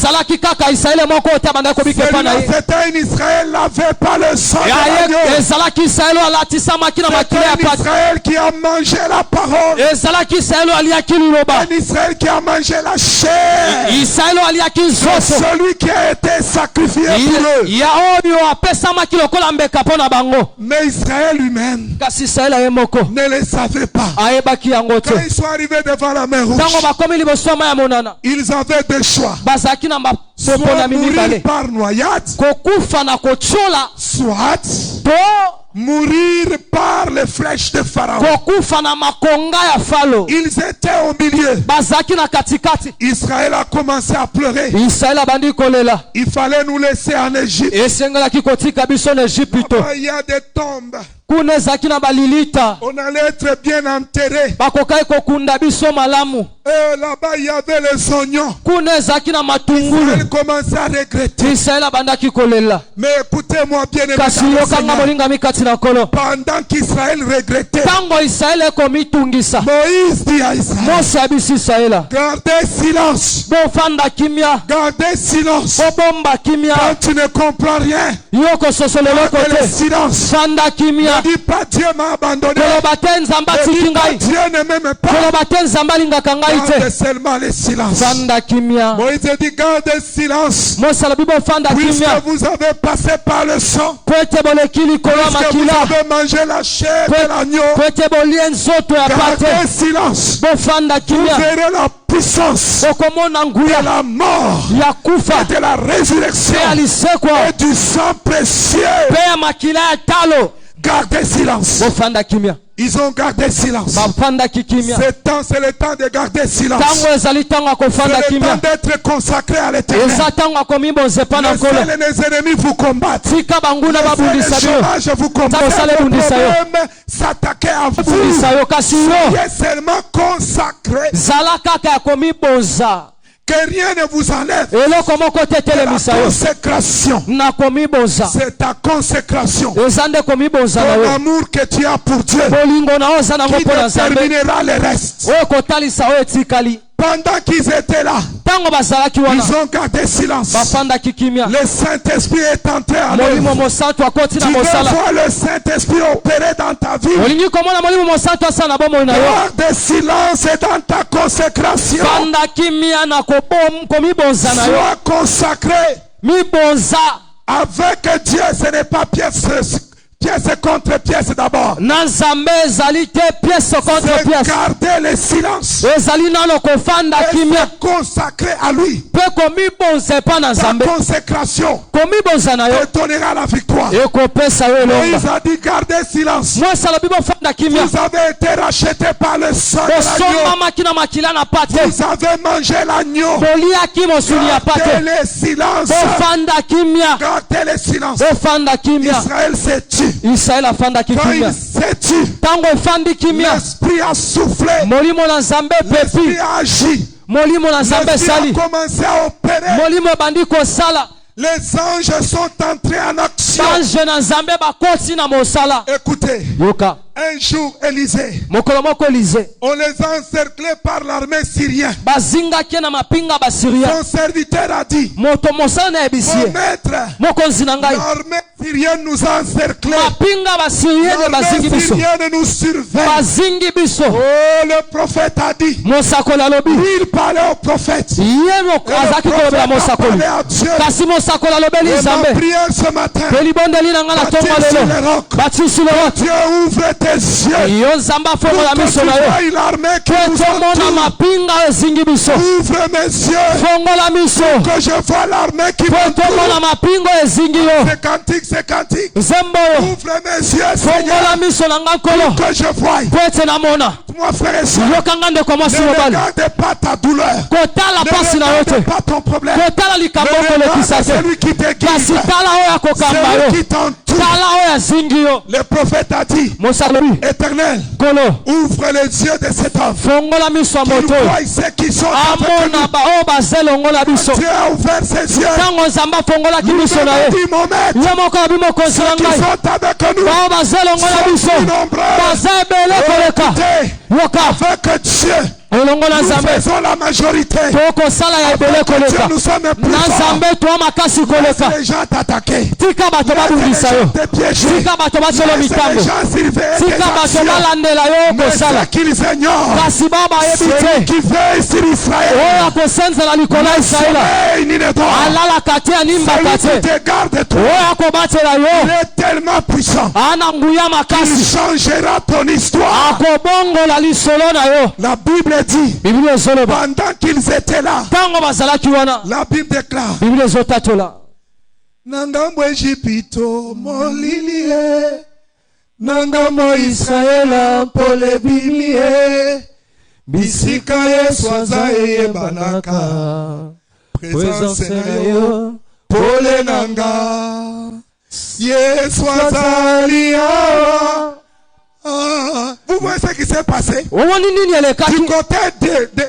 un Israël lavé par le sang de l'agneau. C'était un Israël qui a mangé la parole. Un Israël qui a mangé la chair. Celui qui a été sacrifié pour eux. Mais Israël lui-même ne le savait pas. Quand ils sont arrivés devant la mer rouge, ils avaient deux choix: soit mourir par noyade, soit mourir par les flèches de Pharaon. Ils étaient au milieu. Israël a commencé à pleurer. Il fallait nous laisser en Égypte. Là-bas, il y a des tombes. On allait être bien enterrés. Et là-bas, il y avait les oignons. Israël commençait à regretter. Mais écoutez-moi bien, pendant qu'Israël regrettait, Moïse dit à Israël, gardez silence. Gardez silence. Quand tu ne comprends rien, gardez le silence. Ne dis pas Dieu m'a abandonné. Ne dis pas Dieu ne m'aime pas. Garde seulement le silence. Moïse dit, gardez silence. Puisque vous avez passé par le sang, puisque vous avez mangé la chair de l'agneau, gardez silence. Vous verrez la puissance de la mort et de la résurrection et du sang précieux. Gardez silence. Ils ont gardé silence. Ce temps, c'est le temps de garder silence. C'est le temps d'être consacré à l'éternel. Laissez les ennemis vous combattre. Laissez les chômages vous combattre. Laissez les problèmes s'attaquer à vous. Soyez seulement consacré. Que rien ne vous enlève. La consécration. C'est ta consécration. Ton amour que tu as pour Dieu qui déterminera le reste. Pendant qu'ils étaient là, ils ont gardé silence. Le Saint-Esprit est entré en eux. Tu veux voir le Saint-Esprit opérer dans ta vie. Garde silence dans ta consécration. Sois consacré. Avec Dieu, ce n'est pas pièce contre pièce d'abord. C'est garder le silence. Et se consacrer à lui. Ta consécration te donnera la victoire. Moïse a dit, gardez silence. Vous avez été rachetés par le sang de l'agneau. Vous avez mangé l'agneau. Gardez le silence. Gardez le silence. Israël s'est tué. Quand il s'est tué, l'esprit a soufflé. L'esprit a agi. L'esprit a commencé à opérer. Les anges sont entrés en action. Écoutez, Un jour, Élisée, mokolo moko Élisée, on les a encerclés par l'armée syrienne. bazingaki na mapinga basirien. Son serviteur a dit, moto mosala na mon ebisie maître, mokonzi na ngai, l'armée syrienne nous a encerclés. mapinga basirienne bazingi L'armée biso, syrienne nous surveille. bazingi biso. Oh, le prophète a dit, mosakoli alobi il parlait au prophète. ye azalaki kolobela mosakoli, kasi mosakoli alobeli Et nzambe. ma prière ce matin, Pe libondeli na ngai na ntongo lelo batisi lelo Dieu ouvre tes yeux. yo nzambe afongola Pour que miso tu na yo vois l'armée qui po nous tomona entoure. mapinga ezingi biso. Ouvre mes yeux. fongola miso Que je vois l'armée qui po tomona m'entoure. mapinga ezingi yo. C'est cantique, c'est cantique. nzembo oyo Ouvre mes yeux, fongola Seigneur. miso na ngai nkolo Que je voie. po ete namona. Moi, frère et soeur, yokanga ndeko mwasi ne mobali, regarde pas ta douleur. kotala Ne pasi na yo regarde te, pas ton problème. kotala likambo Mais regarde okolekisa te, celui qui te kasi guide. tala oyo akokamba Celui yo, qui t'entoure. tala oyo azingi yo. Le prophète a dit, mosalobi Éternel, nkolo ouvre les yeux de cet homme. fongola miso ya Qu'il moto oyo voie ceux qui sont avec amona nous. baoyo baza elongola biso. Dieu a ouvert ses yeux. ntango nzambe afongolaki Nous miso na avons ye, dit, mon maître, ye moko abi mokonzi na ceux qui ngai sont avec nous baoyo baza elongola sont biso, plus nombreux. baza ebele koleka. Écoutez, yoka avec Dieu, elongola nous nzambe faisons la majorité. tokosala ya ebele Avec Dieu, koleka, nous sommes plus na forts. nzambe toa makasi koleka. Laisse les gens t'attaquer. tika bato Laisse les babundisa yo, gens te piéger. tika bato batolo Laisse mitambo, les gens surveiller tes tika bato actions. balandela yo Mais kosala, ce qu'ils ignorent, kasi bao bayebi celui te qui veille sur Israël, oyo akosenzela likolo ya Israela sommeil ni ne dort. alalaka te animbaka Celui qui te, te garde toi, oyo akobatela il yo est tellement puissant. ana nguya Il makasi, changera ton histoire. akobongola lisolo na yo. La Bible dit, Biblia ezoloba pendant qu'ils étaient là, ntango bazalaki wana, la Bible déclare, Biblia ezotatola na ngambo Ejipito molili ye, na ngambo Israela mpole bimi ye, bisika Yesu aza eyebanaka, présence na yo pole nanga, Yesu azali awa. Vous voyez ce qui s'est passé omoni nini elekaki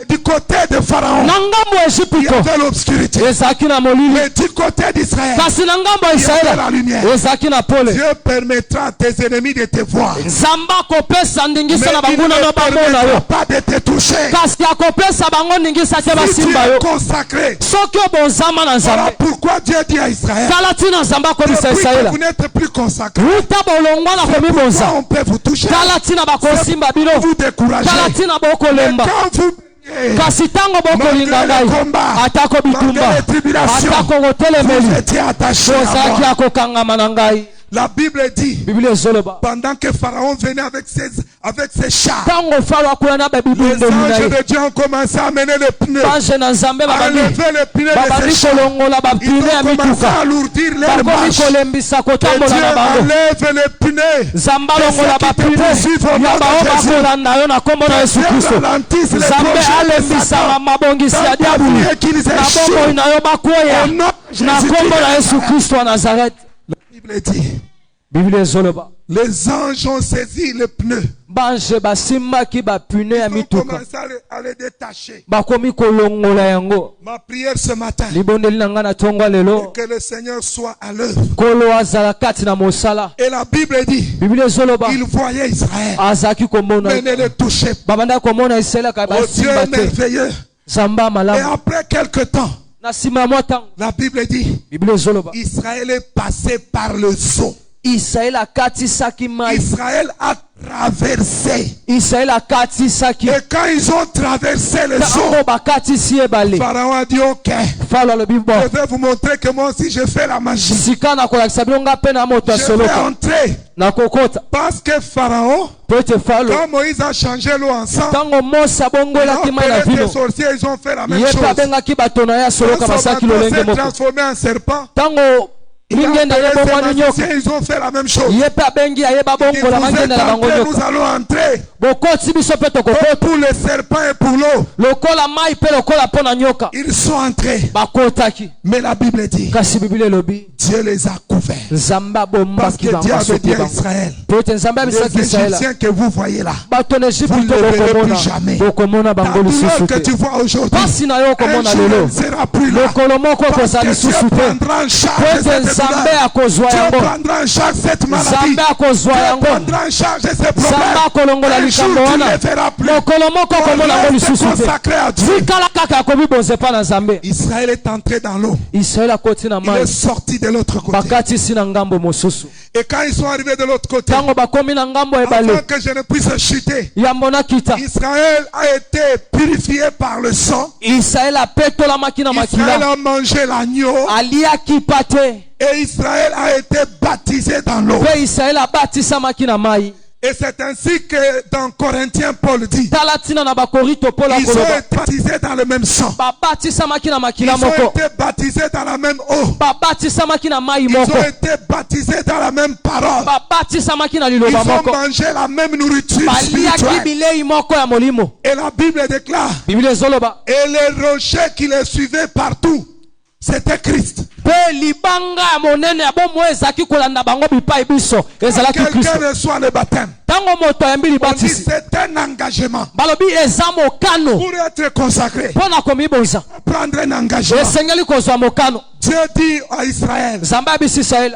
du côté de Pharaon. na ngambo ya Il y Ejipito avait l'obscurité. ezalaki na molili, Mais du côté d'Israël, kasi na ngambo ya il y avait la Israela lumière. ezalaki na pole. Dieu permettra à tes ennemis de te voir. nzambe akopesa Mais ndingisa na il ne banguna no bamona permettra yo, pas de te toucher. kasi akopesa bango ndingisa te Si tu basimba es yo. consacré, soki obonzama na voilà nzambe, pourquoi Dieu dit à Israël, tala ntina nzambe akomisa depuis que Israela vous n'êtes plus consacré, uta bolongwa na pourquoi komibonza, on peut vous toucher, tala ntina bakosimba bino, vous décourager. tala ntina Mais bokolemba, quand vous kasi ntango bokolinga ngai atako bitumba atako kotelemeli vous étiez attaché à ozalaki moi. akokangama na ngai. La Bible dit, Biblia ezoloba pendant que Pharaon venait avec ses chars, ntango faro akula na les babibundeli na anges ye, de Dieu ont commencé à amener les pneus, bange na nzambe à babandi lever les pneus de babandi ces chars. kolongola Ils bapine ya ont commencé mituka, à alourdir leur bakomi marche. kolembisa Et kotambola Dieu na bango. enlève les pneus. nzambe alongola bapine ya bao bakolanda yo na kombo na Yesu Kristo. nzambe alembisaka mabongisi ya diaboli na bomoi na yo bakweya na kombo na Yesu Kristo wa Nazareth. La Bible dit, Biblia ezoloba les anges ont saisi les pneus. bange basimbaki bapine ya Ils ont mituka commencé à les détacher. bakomi kolongola yango. Ma prière ce matin, libondeli na ngai na tongo lelo que le Seigneur soit à l'œuvre. kolo azala kati na mosala. Et la Bible dit, Biblia ezoloba il voyait Israël, azalaki komona mais ne le touchait pas. babandaki komona Israela kaka Oh Dieu basimba te. merveilleux. nzambe Et malamu après quelque temps, na nsima ya mwa ntango la Bible dit, Biblia ezoloba Israël est passé par le zoo. Israela akatisaki mai, Israël a traversé. Israela akatisaki Et quand ils ont traversé le zoo, ntango bakatisi ebale Pharaon a dit, ok, falo alobi bon je vais vous montrer que moi aussi je fais la magie. sika nakolakisa bino nga mpe na moto ya Je vais soloka entrer. nakokota Parce que Pharaon, po ete falo quand Moïse a changé l'eau ensemble, ntango mose ils abongolaki ont mai na appelé des vino sorciers, ils ont fait la même ye chose. mpe abengaki bato na ye ya soloka Quand basalaki son lolenge s'est moko transformé en serpent, ntango il a lingenda appelé ye ses bongwani magiciens, nyoka ils ont fait la même chose. ye mpe abengi aye Et babongola vous êtes bangenda na bango entrés, nous nyoka allons entrer. bokoti biso mpe Et tokokota pour les serpents et pour l'eau, lokola mai mpe lokola mpo na nyoka ils sont entrés. bakotaki. Mais la Bible dit, kasi biblia elobi Dieu les a couverts. nzambe Parce abombaki que bango Dieu avait asoki dit à bango Israël, po ete nzambe abisaki les israela Égyptiens que vous voyez là, bato na vous Ejipito ne les verrez bokomona plus jamais. bokomona Ta bango douleur lisusu que te tu vois aujourd'hui, pasi na yo un okomona jour lelo elle ne sera plus là. lokolo moko Parce kozala que Dieu lisusu te prendra en po charge ete cette Dieu prendra en charge cette maladie. Dieu prendra en charge ces problèmes. Un jour, tu ne les verras plus. Reste consacré à Dieu. Israël est entré dans l'eau. Il est sorti de l'autre côté. Et quand ils sont arrivés de l'autre côté, avant que je ne puisse chuter, Israël a été purifié par le sang. Israël a mangé l'agneau. Et Israël a été baptisé dans l'eau. Et c'est ainsi que dans Corinthiens, Paul dit, ils ont été baptisés dans le même sang. Ils ont été baptisés dans la même eau. Ils ont été baptisés dans la même parole. Ils ont mangé la même nourriture spirituelle. Et la Bible déclare, et les rochers qui les suivaient partout, c'était Christ. Quelqu'un reçoit le baptême. On dit c'est un engagement pour être consacré, prendre un engagement. Dieu dit à Israël,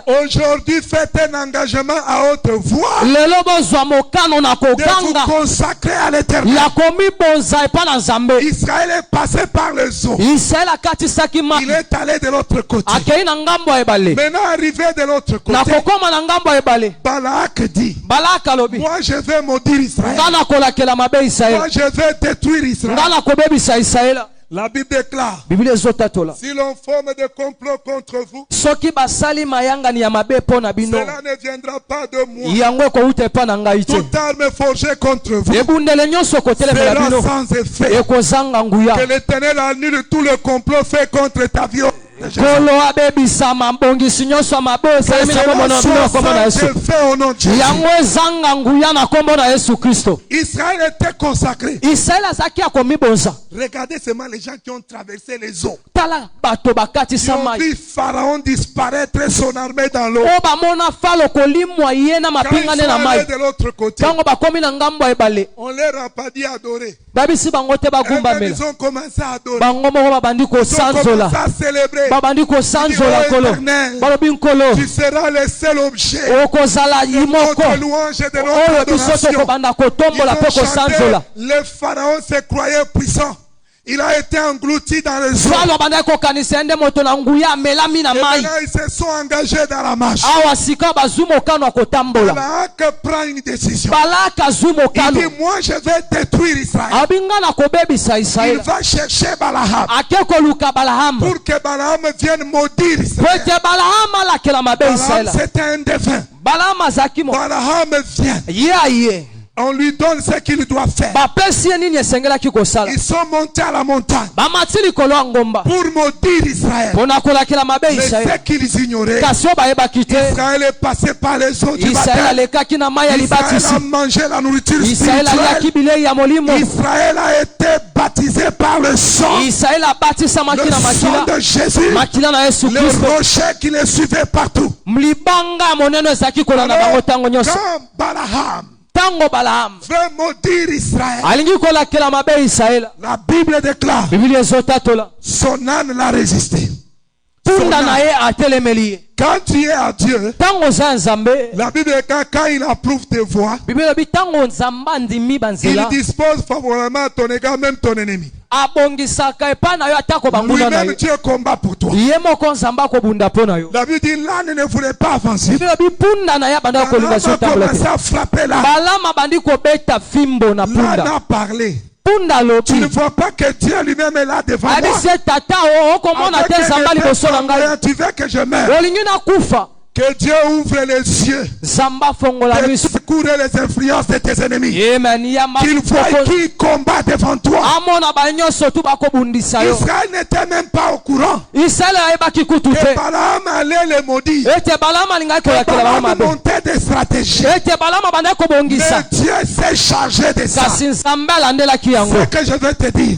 aujourd'hui faites un engagement à haute voix de vous consacrer à l'Éternel. Israël est passé par les eaux. Il est allé de l'autre côté. Maintenant arrivé de l'autre côté, Balak dit, moi je vais maudire Israël. Moi je vais détruire Israël. La Bible déclare, si l'on forme des complots contre vous, cela ne viendra pas de moi. Toute arme forgée contre vous sera sans effet. Que l'Éternel annule tout le complot fait contre ta vie. Israël était consacré. Regardez seulement les gens qui ont traversé les eaux. Ils ont vu Pharaon disparaître et son armée dans l'eau. Quand ils sont allés de l'autre côté, on leur a pas dit adorer. Et ils ont commencé à adorer. Ils ont commencé à célébrer. Éternel, tu seras le seul objet de notre louange et de notre adoration. Ils ont chanté, le Pharaon se croyait puissant. Il a été englouti dans les eaux. Et maintenant ils se sont engagés dans la marche. Balak prend une décision. Il dit, moi je vais détruire Israël. Il va chercher Balaam pour que Balaam vienne maudire Israël. Balaam c'était un défunt. Balaam vient. On lui donne ce qu'il doit faire. Ils sont montés à la montagne pour maudire Israël. Mais ce qu'ils ignoraient, Israël est passé par les eaux du baptême. Israël a mangé la nourriture spirituelle. Israël a été baptisé par le sang. Le sang de Jésus. Le rocher qui les suivait partout. Alors, quand Balaam veut maudire Israël, la Bible déclare, son âne l'a résisté. Quand tu es à Dieu, la Bible déclare, quand il approuve tes voies, il dispose favorablement à ton égard, même ton ennemi. Lui-même Dieu combat pour toi. La Bible dit, l'âne ne voulait pas avancer. Balaam a commencé à frapper l'âne. L'âne a parlé. Tu ne vois pas que Dieu lui-même est là devant moi. Tu veux que je meure. Que Dieu ouvre les yeux et secoue les influences de tes ennemis. Qu'il voit qui combat devant toi. Israël n'était même pas au courant. Et Balaam allait les maudire. Balaam montait des stratégies. Mais Dieu s'est chargé de ça. Ce que je veux te dire,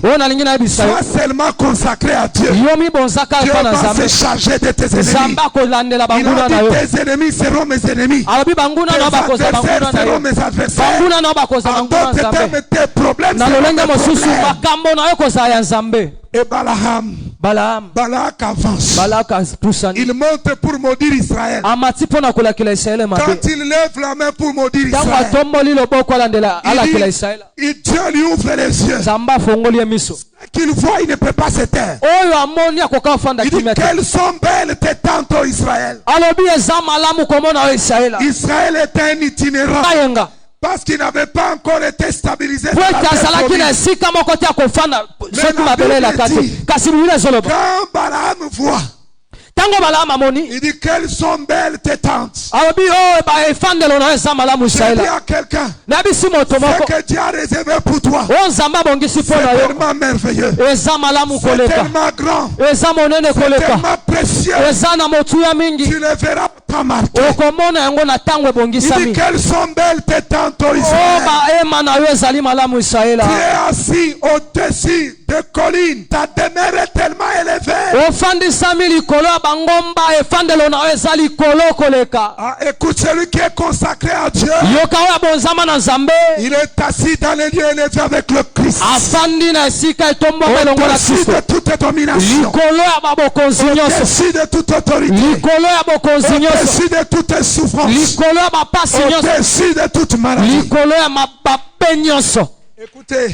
sois seulement consacré à Dieu. Dieu va se charger de tes ennemis. Il a dit, tes ennemis seront mes ennemis. Tes adversaires seront mes adversaires. En d'autres termes, tes problèmes seront mes problèmes. Et Balak avance. Il monte pour maudire Israël. Quand il lève la main pour maudire Israël, Dieu lui ouvre les yeux. Qu'il voit, il ne peut pas se taire. Il dit, quelles sont belles tes tentes, ô Israël. Israël est un itinérant. Parce qu'il n'avait pas encore été stabilisé. Quand Balaam voit, il dit, quelles sont belles tes tentes. Je dis à quelqu'un, ce que Dieu a réservé pour toi, c'est tellement merveilleux, c'est tellement grand, c'est tellement précieux. Tu le verras pas marqué. Il dit, quelles sont belles tes tentes, ô Israël. Tu es assis au-dessus de collines, ta demeure est tellement élevée. Écoute, celui qui est consacré à Dieu, il est assis dans les lieux élevés avec le Christ. Au-dessus de toute domination, au-dessus de toute autorité, au-dessus de toute souffrance, au-dessus de toute maladie. Écoutez,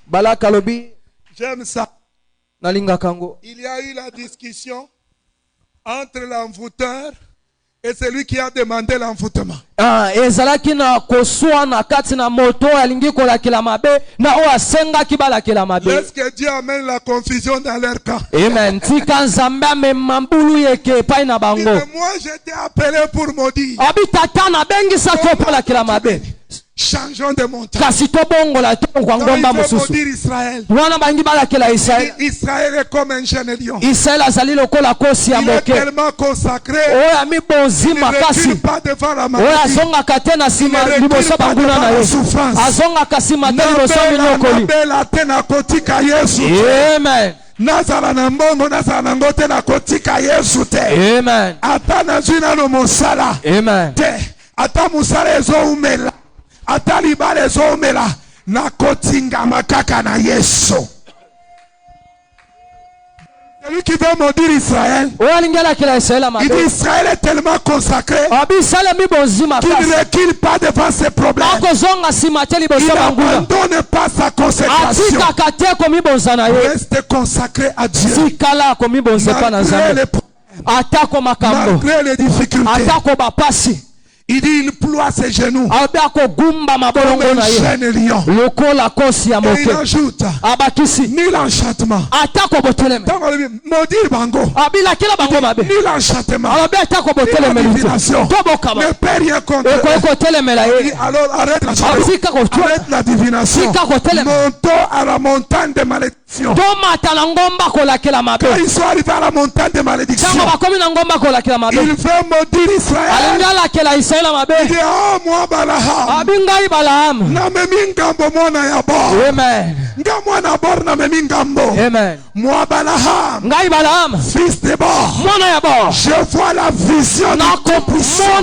Balak dit, j'aime ça. Il y a eu la discussion entre l'envoûteur et celui qui a demandé l'envoûtement. Est-ce que Dieu amène la confusion dans leur camp? Amen. Moi j'étais appelé pour maudire. Changeons de montagne. Il faut maudire Israël. Israël est comme un jeune lion. Il est tellement consacré. Il ne recule pas devant la maladie. Il ne recule pas devant la souffrance. Amen. Nazala na mbongo nazala na ngote na kotika Yesu te. Amen. Ata na jina no musala. Amen. Te ata musala ezo umela. Ata libala ezo umela na kotinga makaka na Yesu. Celui qui veut maudire Israël, il dit Israël est tellement consacré qu'il ne recule pas devant ses problèmes. Il n'abandonne pas sa consécration. Reste consacré à Dieu. Malgré les difficultés. Il dit il ploie ses genoux comme un jeune lion. Et il ajoute ni l'enchantement. Maudire bango. Ni l'enchantement. Ni la divination. Ne peut rien contre. Alors arrête la divination. Montons à la montagne de malédiction. Quand ils sont arrivés à la montagne de malédiction, il veut maudire Israël. Il dit, oh moi Balaam, na memi ngambo mwana ya bo. Amen. Ngamwana bor na memi ngambo. Amen. Moi Balaam, fils de Bor, je vois la vision d'accomplissement.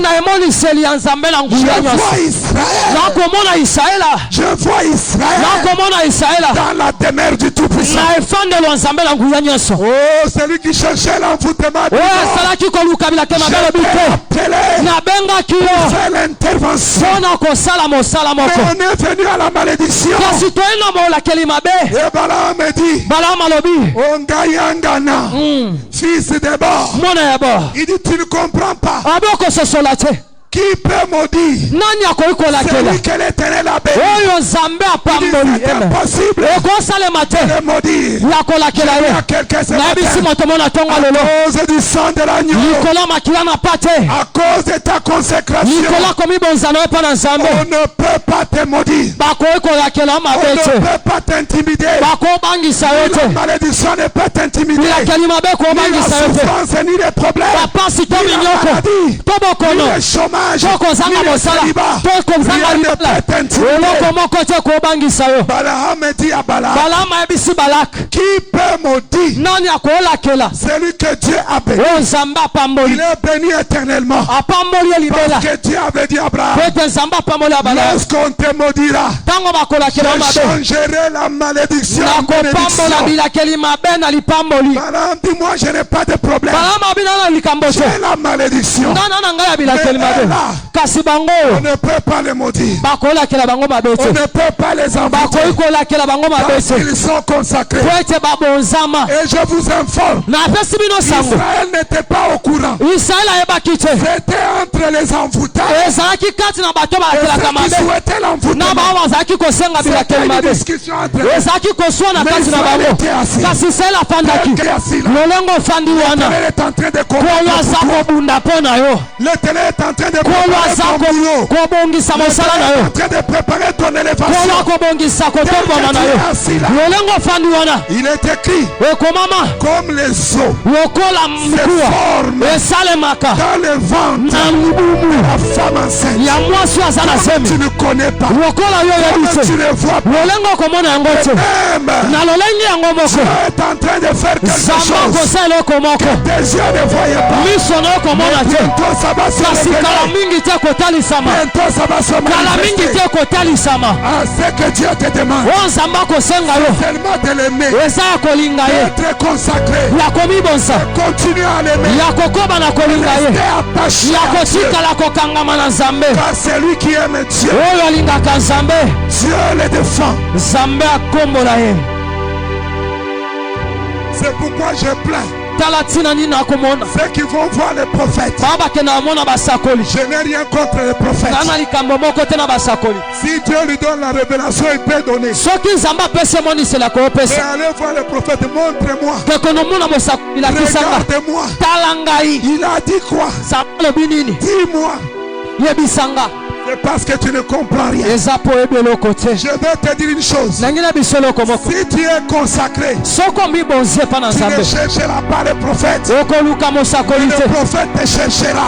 Je vois Israël dans la demeure du Tout-Puissant. Oh, celui qui cherchait l'envoûtement, faire l'intervention. Mais on est venu à la malédiction. Et Balaam me dit, Ongayangana, fils de Bor. Il dit, tu ne comprends pas. Qui peut maudire? Celui que l'Éternel a béni. Il dit, c'est impossible de maudire. Je dis à quelqu'un ce matin, à cause du sang de l'agneau, à cause de ta consécration, on ne peut pas te maudire. On ne peut pas t'intimider. La malédiction ne peut t'intimider. Ni la souffrance, ni les problèmes, ni la maladie, ni le chômage. chômage, ni le célibat. Rien ne peut t'intimider. Balaam dit à Balak, qui peut maudire celui que Dieu a béni? Il est béni éternellement. Parce que Dieu avait dit à Abraham, lorsqu'on te maudira, je changerai la malédiction en bénédiction. Balaam dit, moi je n'ai pas de problème. J'ai la malédiction. Mais là, on ne peut pas les maudire. On ne peut pas les envoyer. Parce qu'ils sont consacrés. Et je vous informe, Israël n'était pas au courant. C'était entre les envoûtants et ceux qui souhaitaient l'envoûtement. C'était une discussion entre eux. Mais Israël était assis. L'Éternel est en train de combattre. L'Éternel est en train de préparer ton boulot. L'Éternel est en train de préparer ton élévation. Il est écrit, comme les eaux se forment dans le ventre de la femme enceinte. Comme tu ne connais pas, comme tu ne vois pas, même Dieu est en train de faire quelque chose que tes yeux ne voyaient pas. Mais bientôt ça va se révéler. Bientôt ça va se manifester. Ce que Dieu te demande, seulement de l'aimer, d'être consacré, continuer à l'aimer, rester attaché à Dieu. Car celui qui aime Dieu, Dieu le défend. C'est pourquoi je plains ceux qui vont voir les prophètes. Je n'ai rien contre les prophètes. Si Dieu lui donne la révélation, il peut donner. Mais allez voir les prophètes, montre-moi, regarde-moi. Il a dit quoi? Dis-moi. C'est parce que tu ne comprends rien. Je vais te dire une chose. Si tu es consacré, tu ne chercheras pas les prophètes. Le prophète te cherchera.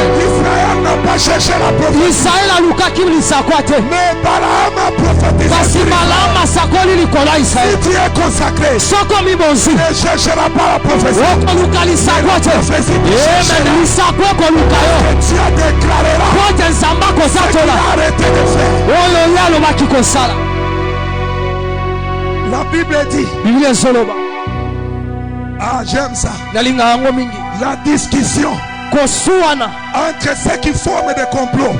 Israël n'a pas cherché la prophétie. Mais Balaam a prophétisé. Si tu es consacré, tu ne chercheras pas la prophétie. La prophétie te cherchera. Tu as déclaré la Bible dit, ah j'aime ça, la discussion entre ceux qui forment des complots.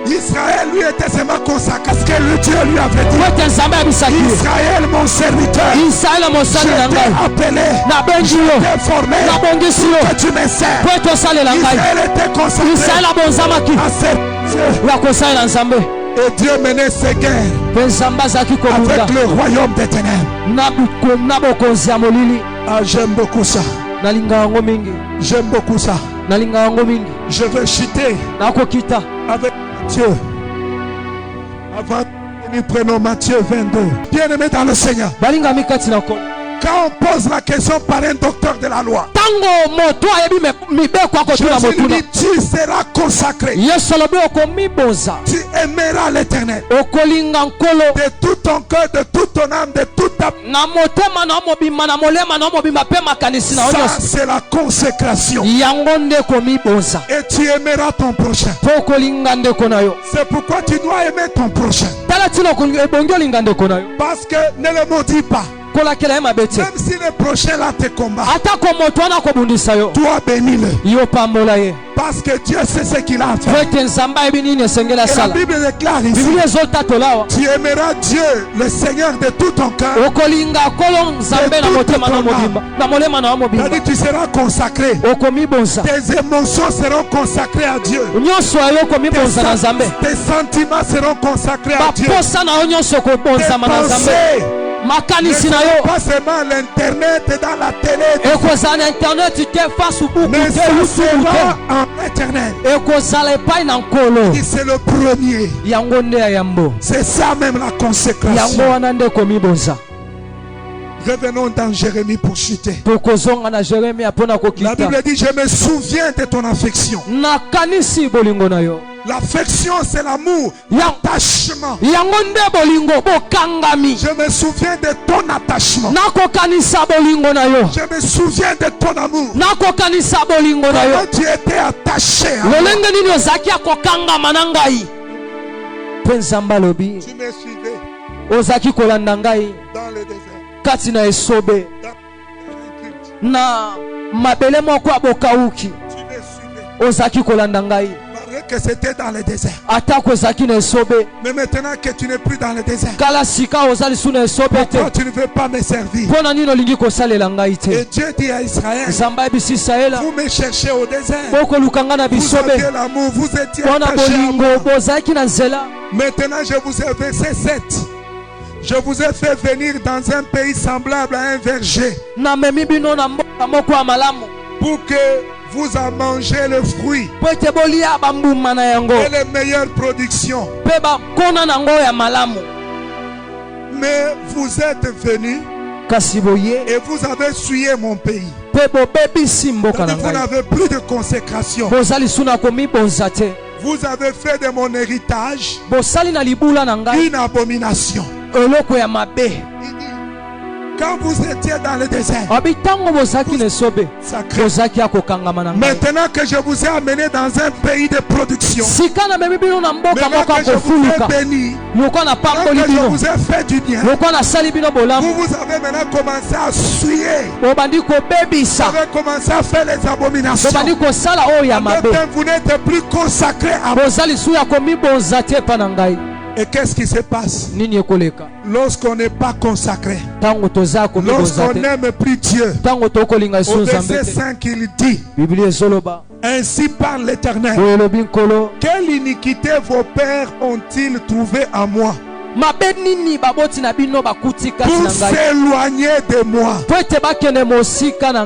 Israël lui était seulement consacré parce que le Dieu lui avait dit, Israël mon serviteur, je t'ai appelé, je t'ai formé pour que tu me sers. Israël était consacré à servir. Et Dieu menait ses guerres avec le royaume des ténèbres. Ah, j'aime beaucoup ça. J'aime beaucoup ça. Je veux chuter avec Dieu. Avant, nous prenons Matthieu 22. Bien-aimé dans le Seigneur. Quand on pose la question par un docteur de la loi, Jésus lui dit, tu seras consacré. Tu aimeras l'Éternel de tout ton cœur, de toute ton âme, de toute ta... Ça, c'est la consécration. Et tu aimeras ton prochain. C'est pourquoi tu dois aimer ton prochain. Parce que ne le maudis pas. Même si le prochain là te combat, toi bénis-le. Parce que Dieu sait ce qu'il a fait. Et la Bible déclare ici, tu aimeras Dieu, le Seigneur, de tout ton cœur, de toute ton âme. C'est-à-dire tu seras consacré. Tes émotions seront consacrées à Dieu. Tes sentiments seront consacrés à Dieu. Tes pensées ne seront pas seulement l'internet et dans la télé, mais ça sera en éternel. Et c'est le premier. C'est ça même la consécration. Revenons dans Jérémie pour chuter. La Bible dit, je me souviens de ton affection. L'affection, c'est l'amour, l'attachement. Je me souviens de ton attachement. Je me souviens de ton amour. Comment tu étais attaché à moi. Tu me suivais dans le désert. Na mabele moko abokauki ozaki kolanda ngai que c'était dans le désert. Mais maintenant que tu n'es plus dans le désert, pourquoi tu ne veux pas me servir? Et Dieu dit à Israël, vous me cherchez au désert, vous aviez l'amour, vous étiez attachés à moi. Maintenant je vous ai versé 7. Je vous ai fait venir dans un pays semblable à un verger pour que vous en mangez le fruit et les meilleures productions. Mais vous êtes venus et vous avez souillé mon pays. Vous n'avez plus de consécration. Vous avez fait de mon héritage une abomination. Quand vous étiez dans le désert, maintenant que je vous ai amené dans un pays de production, maintenant que je vous ai béni, maintenant que je vous ai fait du bien, vous avez maintenant commencé à souiller. Vous avez commencé à faire les abominations. Vous n'êtes plus consacré à moi. Et qu'est-ce qui se passe lorsqu'on n'est pas consacré, lorsqu'on n'aime plus Dieu? Au verset 5 il dit, ainsi parle l'Éternel, quelle iniquité vos pères ont-ils trouvé à moi pour s'éloigner de moi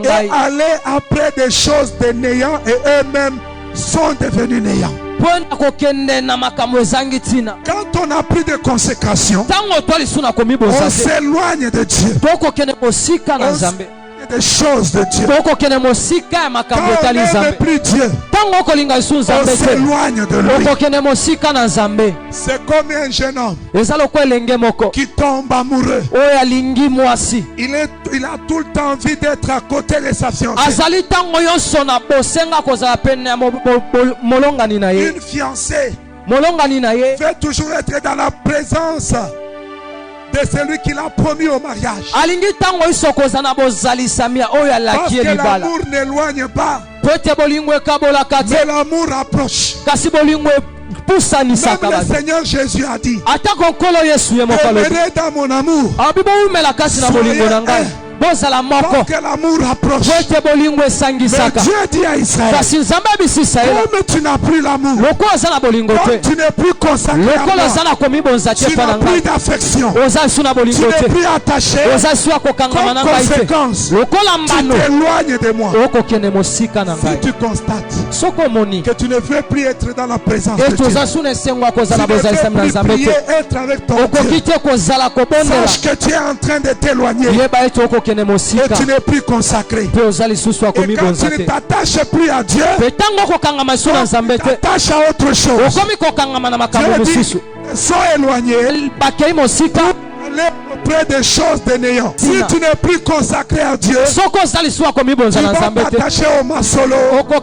et aller après des choses de néant, et eux-mêmes sont devenus néants? Quand on n'a plus de consécration, on s'éloigne de Dieu, des choses de Dieu. Quand on n'aime plus Dieu, on s'éloigne de lui. C'est comme un jeune homme qui tombe amoureux. Il a tout le temps envie d'être à côté de sa fiancée. Une fiancée veut toujours être dans la présence de celui qui l'a promis au mariage. Parce que l'amour n'éloigne pas, mais l'amour rapproche. Même le Seigneur Jésus a dit, demeurez dans mon amour, soyez un, pour que l'amour rapproche. Mais Dieu dit à Israël, comme tu n'as plus l'amour, comme tu n'es plus consacré à moi, tu n'as plus d'affection, tu n'es plus attaché, comme conséquence, tu t'éloignes de moi. Si tu constates que tu ne veux plus être dans la présence de Dieu, tu ne veux plus prier, être avec ton Dieu, sache que tu es en train de t'éloigner et tu n'es plus consacré. Et quand tu ne t'attaches plus à Dieu, tu t'attaches à autre chose. Dieu dit, sois éloigné, aller auprès des choses de néant. Si tu n'es plus consacré à Dieu, tu vas t'attacher au masolo, tu vas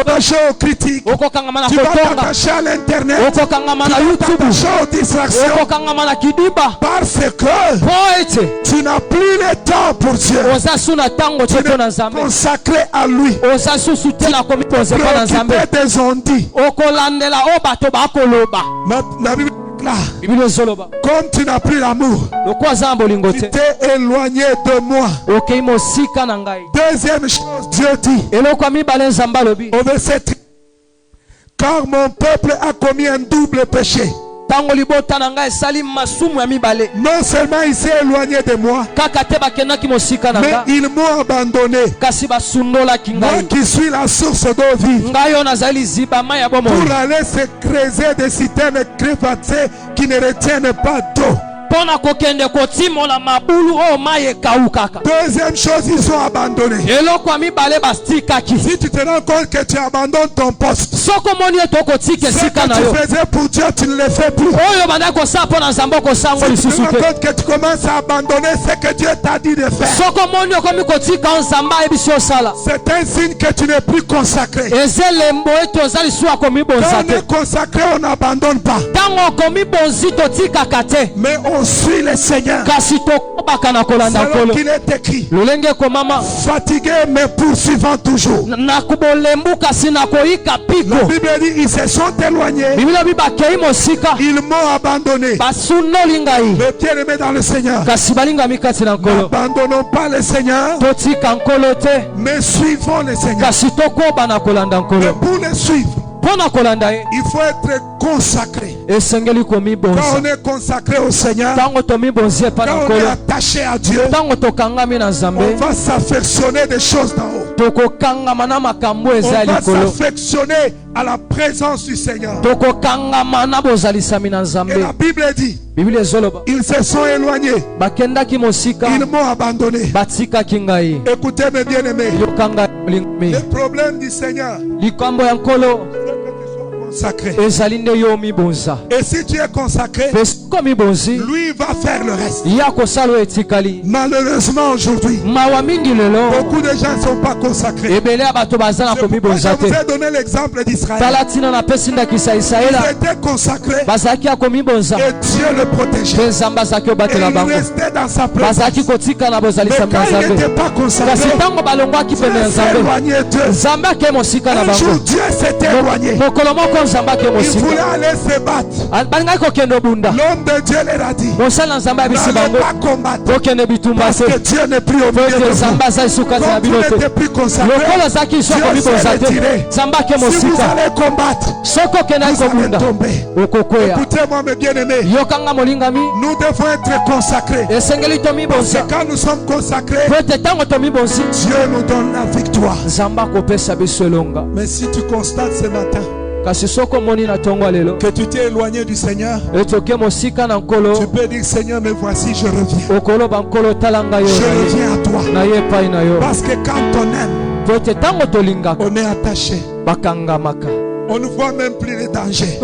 t'attacher aux critiques, tu vas t'attacher à l'internet, tu vas t'attacher aux distractions, parce que tu n'as plus le temps pour Dieu. Tu n'es consacré à lui. Tu t'es préoccupé des ondits. La Bible là, comme tu n'as plus l'amour, tu t'es éloigné de moi. Deuxième chose, Dieu dit au verset 3, car mon peuple a commis un double péché. Non seulement il s'est éloigné de moi, mais ils m'ont abandonné. Moi qui suis la source d'eau vive, pour aller se creuser des citernes crevassées qui ne retiennent pas d'eau. Deuxième chose, ils sont abandonnés. Si tu te rends compte que tu abandonnes ton poste, ce que tu faisais pour Dieu, tu ne le fais plus. Si tu te rends compte que tu commences à abandonner ce que Dieu t'a dit de faire, c'est un signe que tu n'es plus consacré. Quand on est consacré, on n'abandonne pas. Mais on suit le Seigneur. Selon qu'il est écrit, fatigué mais poursuivant toujours. La Bible dit, ils se sont éloignés. Ils m'ont abandonné. Mais bien-aimés dans le Seigneur, n'abandonnons pas le Seigneur, mais suivons le Seigneur. Et pour le suivre, il faut être consacré. Quand on est consacré au Seigneur, quand on est attaché à Dieu, on va s'affectionner des choses d'en haut. On va s'affectionner à la présence du Seigneur. Et la Bible dit, ils se sont éloignés. Ils m'ont abandonné. Écoutez mes bien-aimés, le problème du Seigneur, consacré. Et si tu es consacré, lui va faire le reste. Malheureusement aujourd'hui, beaucoup de gens ne sont pas consacrés. Je vous ai donné l'exemple d'Israël. Ils étaient consacrés et Dieu le protégeait. Et il restait dans sa présence. Mais quand il n'était pas consacré, Dieu s'est éloigné d'eux. Un jour Dieu s'est éloigné. Il voulait aller se battre. L'homme de Dieu leur a dit, n'allez pas combattre, parce que Dieu n'est plus au milieu de vous. Comme vous n'êtes plus consacré, Dieu s'est retiré. Si vous allez combattre, vous allez tomber. Écoutez-moi mes bien-aimés, nous devons être consacrés. Parce que quand nous sommes consacrés, Dieu nous donne la victoire. Mais si tu constates ce matin que tu t'es éloigné du Seigneur, tu peux dire, Seigneur, mais voici, je reviens. Je reviens à toi. Parce que quand on aime, on est attaché. On ne voit même plus les dangers.